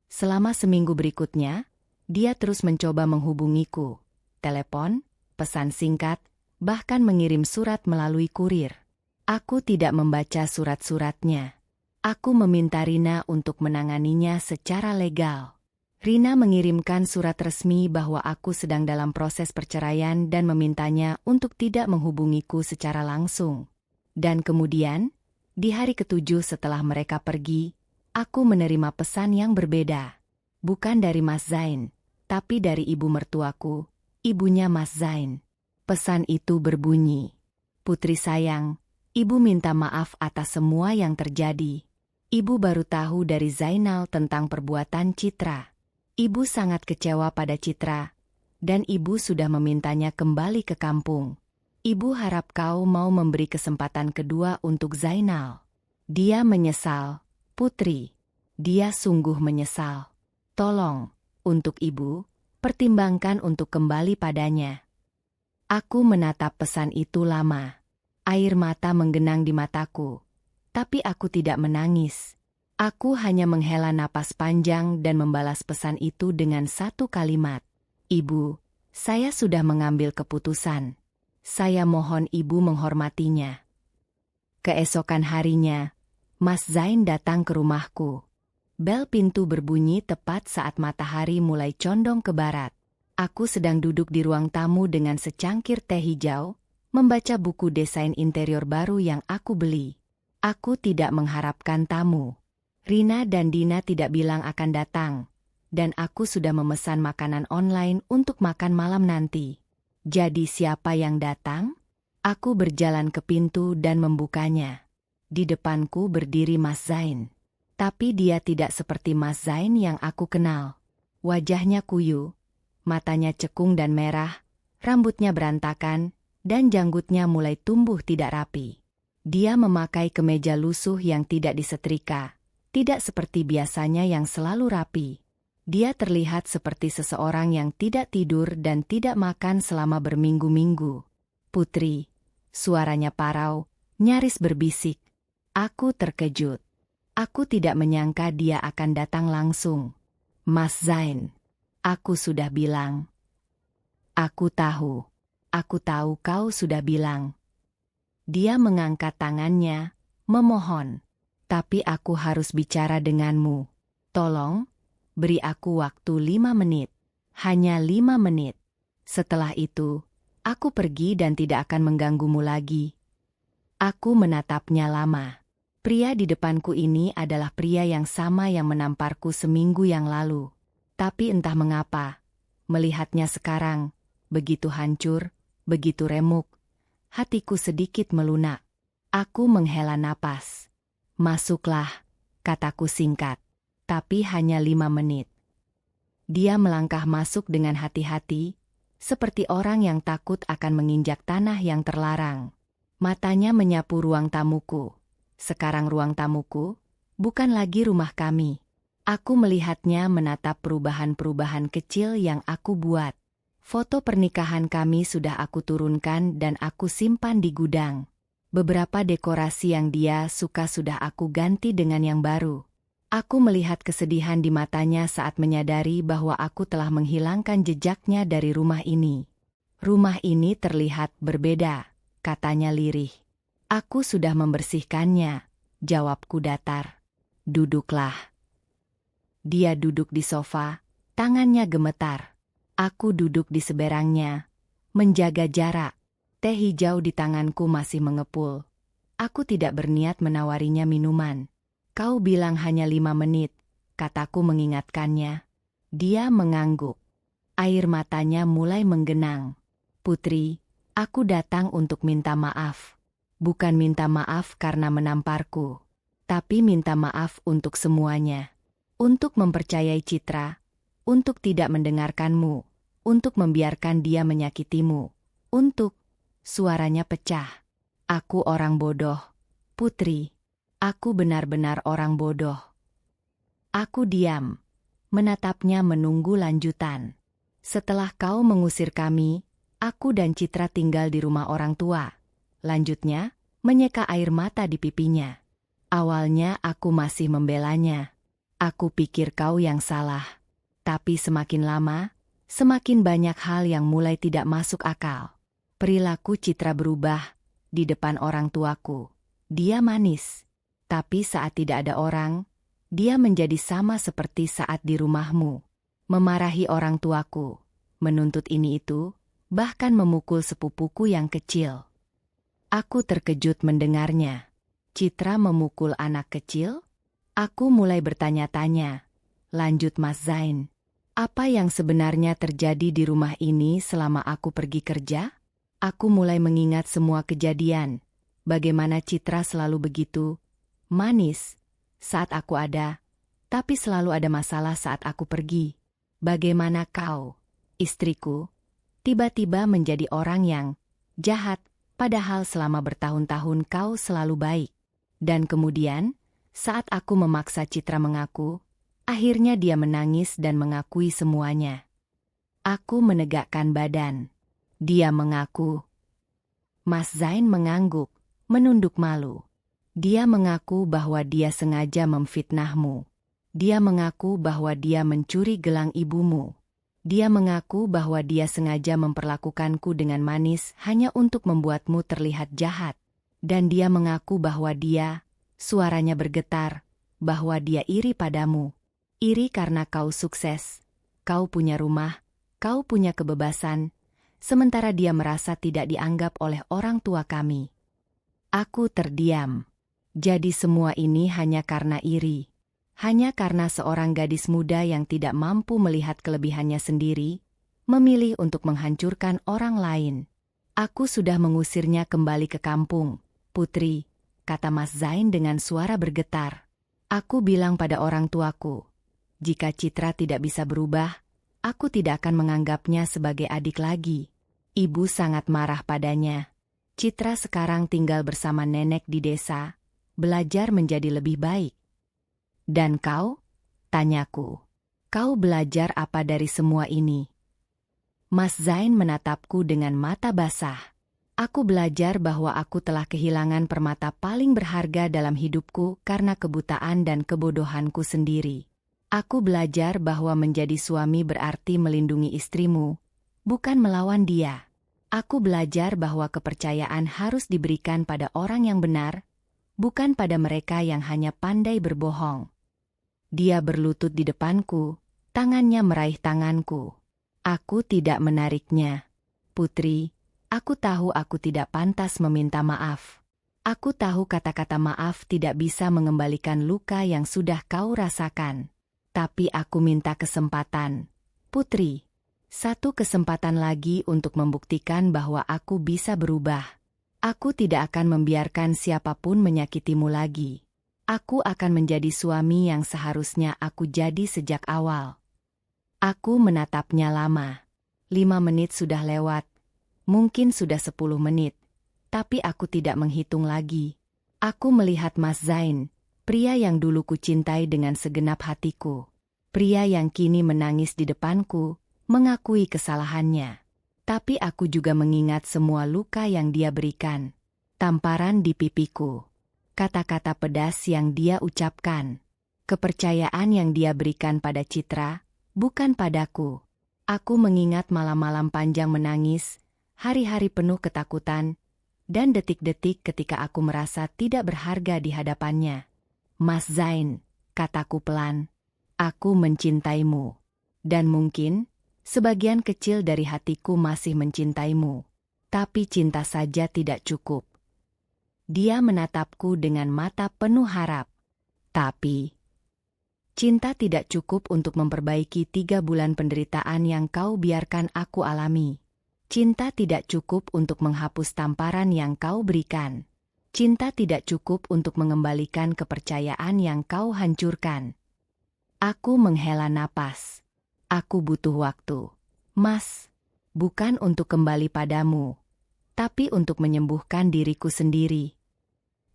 Selama seminggu berikutnya, dia terus mencoba menghubungiku. Telepon, pesan singkat, bahkan mengirim surat melalui kurir. Aku tidak membaca surat-suratnya. Aku meminta Rina untuk menanganinya secara legal. Rina mengirimkan surat resmi bahwa aku sedang dalam proses perceraian dan memintanya untuk tidak menghubungiku secara langsung. Dan kemudian, di hari ketujuh setelah mereka pergi, aku menerima pesan yang berbeda. Bukan dari Mas Zain, tapi dari ibu mertuaku, ibunya Mas Zain. Pesan itu berbunyi, "Putri sayang, ibu minta maaf atas semua yang terjadi. Ibu baru tahu dari Zainal tentang perbuatan Citra. Ibu sangat kecewa pada Citra, dan ibu sudah memintanya kembali ke kampung. Ibu harap kau mau memberi kesempatan kedua untuk Zainal. Dia menyesal, Putri. Dia sungguh menyesal. Tolong, untuk ibu, pertimbangkan untuk kembali padanya." Aku menatap pesan itu lama. Air mata menggenang di mataku. Tapi aku tidak menangis. Aku hanya menghela napas panjang dan membalas pesan itu dengan satu kalimat. "Ibu, saya sudah mengambil keputusan. Saya mohon ibu menghormatinya." Keesokan harinya, Mas Zain datang ke rumahku. Bel pintu berbunyi tepat saat matahari mulai condong ke barat. Aku sedang duduk di ruang tamu dengan secangkir teh hijau, membaca buku desain interior baru yang aku beli. Aku tidak mengharapkan tamu. Rina dan Dina tidak bilang akan datang, dan aku sudah memesan makanan online untuk makan malam nanti. Jadi siapa yang datang? Aku berjalan ke pintu dan membukanya. Di depanku berdiri Mas Zain. Tapi dia tidak seperti Mas Zain yang aku kenal. Wajahnya kuyu, matanya cekung dan merah, rambutnya berantakan, dan janggutnya mulai tumbuh tidak rapi. Dia memakai kemeja lusuh yang tidak disetrika, tidak seperti biasanya yang selalu rapi. Dia terlihat seperti seseorang yang tidak tidur dan tidak makan selama berminggu-minggu. "Putri," suaranya parau, nyaris berbisik. Aku terkejut. Aku tidak menyangka dia akan datang langsung. "Mas Zain, aku sudah bilang." Aku tahu kau sudah bilang." Dia mengangkat tangannya, memohon. "Tapi aku harus bicara denganmu. Tolong, beri aku waktu 5 menit. Hanya 5 menit. Setelah itu, aku pergi dan tidak akan mengganggumu lagi." Aku menatapnya lama. Pria di depanku ini adalah pria yang sama yang menamparku seminggu yang lalu. Tapi entah mengapa, melihatnya sekarang, begitu hancur, begitu remuk, hatiku sedikit melunak. Aku menghela napas. "Masuklah," kataku singkat. Tapi hanya 5 menit. Dia melangkah masuk dengan hati-hati, seperti orang yang takut akan menginjak tanah yang terlarang. Matanya menyapu ruang tamuku. Sekarang ruang tamuku, bukan lagi rumah kami. Aku melihatnya menatap perubahan-perubahan kecil yang aku buat. Foto pernikahan kami sudah aku turunkan dan aku simpan di gudang. Beberapa dekorasi yang dia suka sudah aku ganti dengan yang baru. Aku melihat kesedihan di matanya saat menyadari bahwa aku telah menghilangkan jejaknya dari rumah ini. Rumah ini terlihat berbeda, katanya lirih. Aku sudah membersihkannya, jawabku datar. Duduklah. Dia duduk di sofa, tangannya gemetar. Aku duduk di seberangnya, menjaga jarak. Teh hijau di tanganku masih mengepul. Aku tidak berniat menawarinya minuman. Kau bilang hanya 5 menit, kataku mengingatkannya. Dia mengangguk. Air matanya mulai menggenang. Putri, aku datang untuk minta maaf. Bukan minta maaf karena menamparku, tapi minta maaf untuk semuanya. Untuk mempercayai Citra, untuk tidak mendengarkanmu, untuk membiarkan dia menyakitimu, untuk... Suaranya pecah. Aku orang bodoh, Putri. Aku benar-benar orang bodoh. Aku diam, menatapnya menunggu lanjutan. Setelah kau mengusir kami, aku dan Citra tinggal di rumah orang tua. Lanjutnya, menyeka air mata di pipinya. Awalnya aku masih membelanya. Aku pikir kau yang salah. Tapi semakin lama, semakin banyak hal yang mulai tidak masuk akal. Perilaku Citra berubah di depan orang tuaku. Dia manis, tapi saat tidak ada orang, dia menjadi sama seperti saat di rumahmu. Memarahi orang tuaku, menuntut ini itu, bahkan memukul sepupuku yang kecil. Aku terkejut mendengarnya. Citra memukul anak kecil? Aku mulai bertanya-tanya. Lanjut Mas Zain. Apa yang sebenarnya terjadi di rumah ini selama aku pergi kerja? Aku mulai mengingat semua kejadian. Bagaimana Citra selalu begitu manis saat aku ada, tapi selalu ada masalah saat aku pergi. Bagaimana kau, istriku, tiba-tiba menjadi orang yang jahat, padahal selama bertahun-tahun kau selalu baik. Dan kemudian, saat aku memaksa Citra mengaku, akhirnya dia menangis dan mengakui semuanya. Aku menegakkan badan. Dia mengaku. Mas Zain mengangguk, menunduk malu. Dia mengaku bahwa dia sengaja memfitnahmu. Dia mengaku bahwa dia mencuri gelang ibumu. Dia mengaku bahwa dia sengaja memperlakukanku dengan manis hanya untuk membuatmu terlihat jahat. Dan dia mengaku bahwa dia, suaranya bergetar, bahwa dia iri padamu. Iri karena kau sukses, kau punya rumah, kau punya kebebasan, sementara dia merasa tidak dianggap oleh orang tua kami. Aku terdiam. Jadi semua ini hanya karena iri. Hanya karena seorang gadis muda yang tidak mampu melihat kelebihannya sendiri, memilih untuk menghancurkan orang lain. Aku sudah mengusirnya kembali ke kampung, Putri, kata Mas Zain dengan suara bergetar. Aku bilang pada orang tuaku, jika Citra tidak bisa berubah, aku tidak akan menganggapnya sebagai adik lagi. Ibu sangat marah padanya. Citra sekarang tinggal bersama nenek di desa, belajar menjadi lebih baik. Dan kau? Tanyaku. Kau belajar apa dari semua ini? Mas Zain menatapku dengan mata basah. Aku belajar bahwa aku telah kehilangan permata paling berharga dalam hidupku karena kebutaan dan kebodohanku sendiri. Aku belajar bahwa menjadi suami berarti melindungi istrimu, bukan melawan dia. Aku belajar bahwa kepercayaan harus diberikan pada orang yang benar, bukan pada mereka yang hanya pandai berbohong. Dia berlutut di depanku, tangannya meraih tanganku. Aku tidak menariknya. Putri, aku tahu aku tidak pantas meminta maaf. Aku tahu kata-kata maaf tidak bisa mengembalikan luka yang sudah kau rasakan. Tapi aku minta kesempatan, Putri. Satu kesempatan lagi untuk membuktikan bahwa aku bisa berubah. Aku tidak akan membiarkan siapapun menyakitimu lagi. Aku akan menjadi suami yang seharusnya aku jadi sejak awal. Aku menatapnya lama. 5 menit sudah lewat. Mungkin sudah 10 menit. Tapi aku tidak menghitung lagi. Aku melihat Mas Zain, pria yang dulu kucintai dengan segenap hatiku. Pria yang kini menangis di depanku, mengakui kesalahannya. Tapi aku juga mengingat semua luka yang dia berikan. Tamparan di pipiku. Kata-kata pedas yang dia ucapkan. Kepercayaan yang dia berikan pada Citra, bukan padaku. Aku mengingat malam-malam panjang menangis, hari-hari penuh ketakutan, dan detik-detik ketika aku merasa tidak berharga di hadapannya. Mas Zain, kataku pelan, aku mencintaimu. Dan mungkin, sebagian kecil dari hatiku masih mencintaimu. Tapi cinta saja tidak cukup. Dia menatapku dengan mata penuh harap. Tapi, cinta tidak cukup untuk memperbaiki 3 bulan penderitaan yang kau biarkan aku alami. Cinta tidak cukup untuk menghapus tamparan yang kau berikan. Cinta tidak cukup untuk mengembalikan kepercayaan yang kau hancurkan. Aku menghela napas. Aku butuh waktu. Mas, bukan untuk kembali padamu, tapi untuk menyembuhkan diriku sendiri.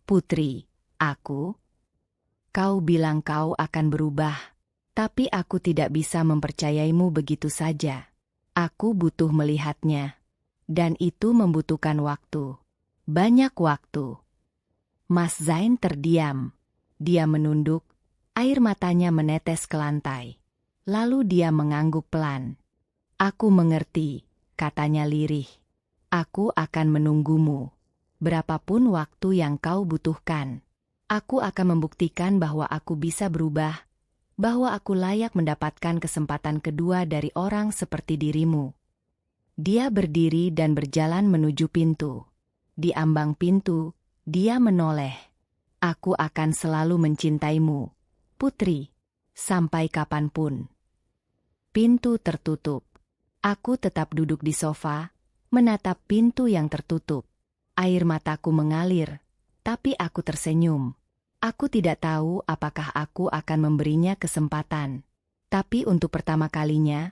Putri, kau bilang kau akan berubah, tapi aku tidak bisa mempercayaimu begitu saja. Aku butuh melihatnya. Dan itu membutuhkan waktu. Banyak waktu. Mas Zain terdiam. Dia menunduk, air matanya menetes ke lantai. Lalu dia mengangguk pelan. Aku mengerti, katanya lirih. Aku akan menunggumu. Berapapun waktu yang kau butuhkan. Aku akan membuktikan bahwa aku bisa berubah, bahwa aku layak mendapatkan kesempatan kedua dari orang seperti dirimu. Dia berdiri dan berjalan menuju pintu. Di ambang pintu, dia menoleh. Aku akan selalu mencintaimu, Putri, sampai kapanpun. Pintu tertutup. Aku tetap duduk di sofa, menatap pintu yang tertutup. Air mataku mengalir, tapi aku tersenyum. Aku tidak tahu apakah aku akan memberinya kesempatan. Tapi untuk pertama kalinya,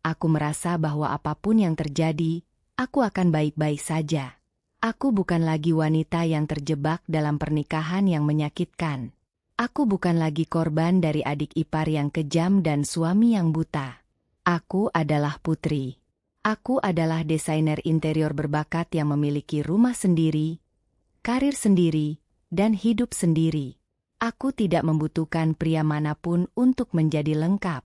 aku merasa bahwa apapun yang terjadi, aku akan baik-baik saja. Aku bukan lagi wanita yang terjebak dalam pernikahan yang menyakitkan. Aku bukan lagi korban dari adik ipar yang kejam dan suami yang buta. Aku adalah Putri. Aku adalah desainer interior berbakat yang memiliki rumah sendiri, karir sendiri, dan hidup sendiri. Aku tidak membutuhkan pria manapun untuk menjadi lengkap.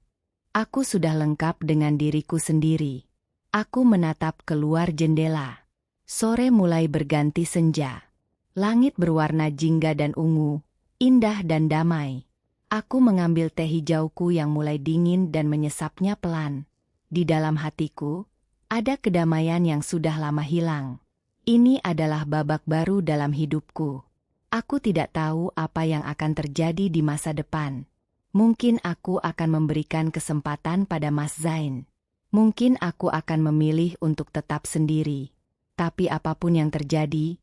Aku sudah lengkap dengan diriku sendiri. Aku menatap keluar jendela. Sore mulai berganti senja. Langit berwarna jingga dan ungu, indah dan damai. Aku mengambil teh hijauku yang mulai dingin dan menyesapnya pelan. Di dalam hatiku, ada kedamaian yang sudah lama hilang. Ini adalah babak baru dalam hidupku. Aku tidak tahu apa yang akan terjadi di masa depan. Mungkin aku akan memberikan kesempatan pada Mas Zain. Mungkin aku akan memilih untuk tetap sendiri. Tapi apapun yang terjadi,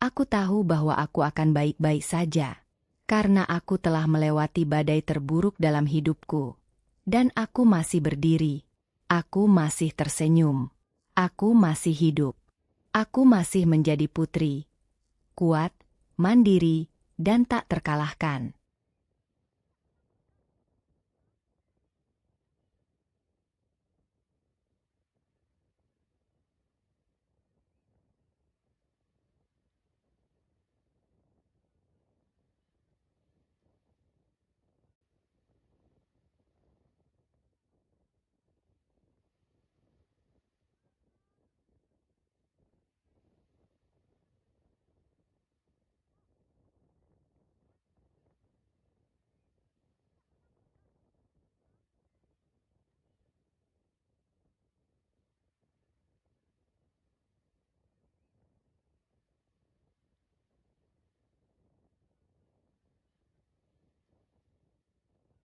aku tahu bahwa aku akan baik-baik saja. Karena aku telah melewati badai terburuk dalam hidupku. Dan aku masih berdiri. Aku masih tersenyum. Aku masih hidup. Aku masih menjadi putri. Kuat, mandiri, dan tak terkalahkan.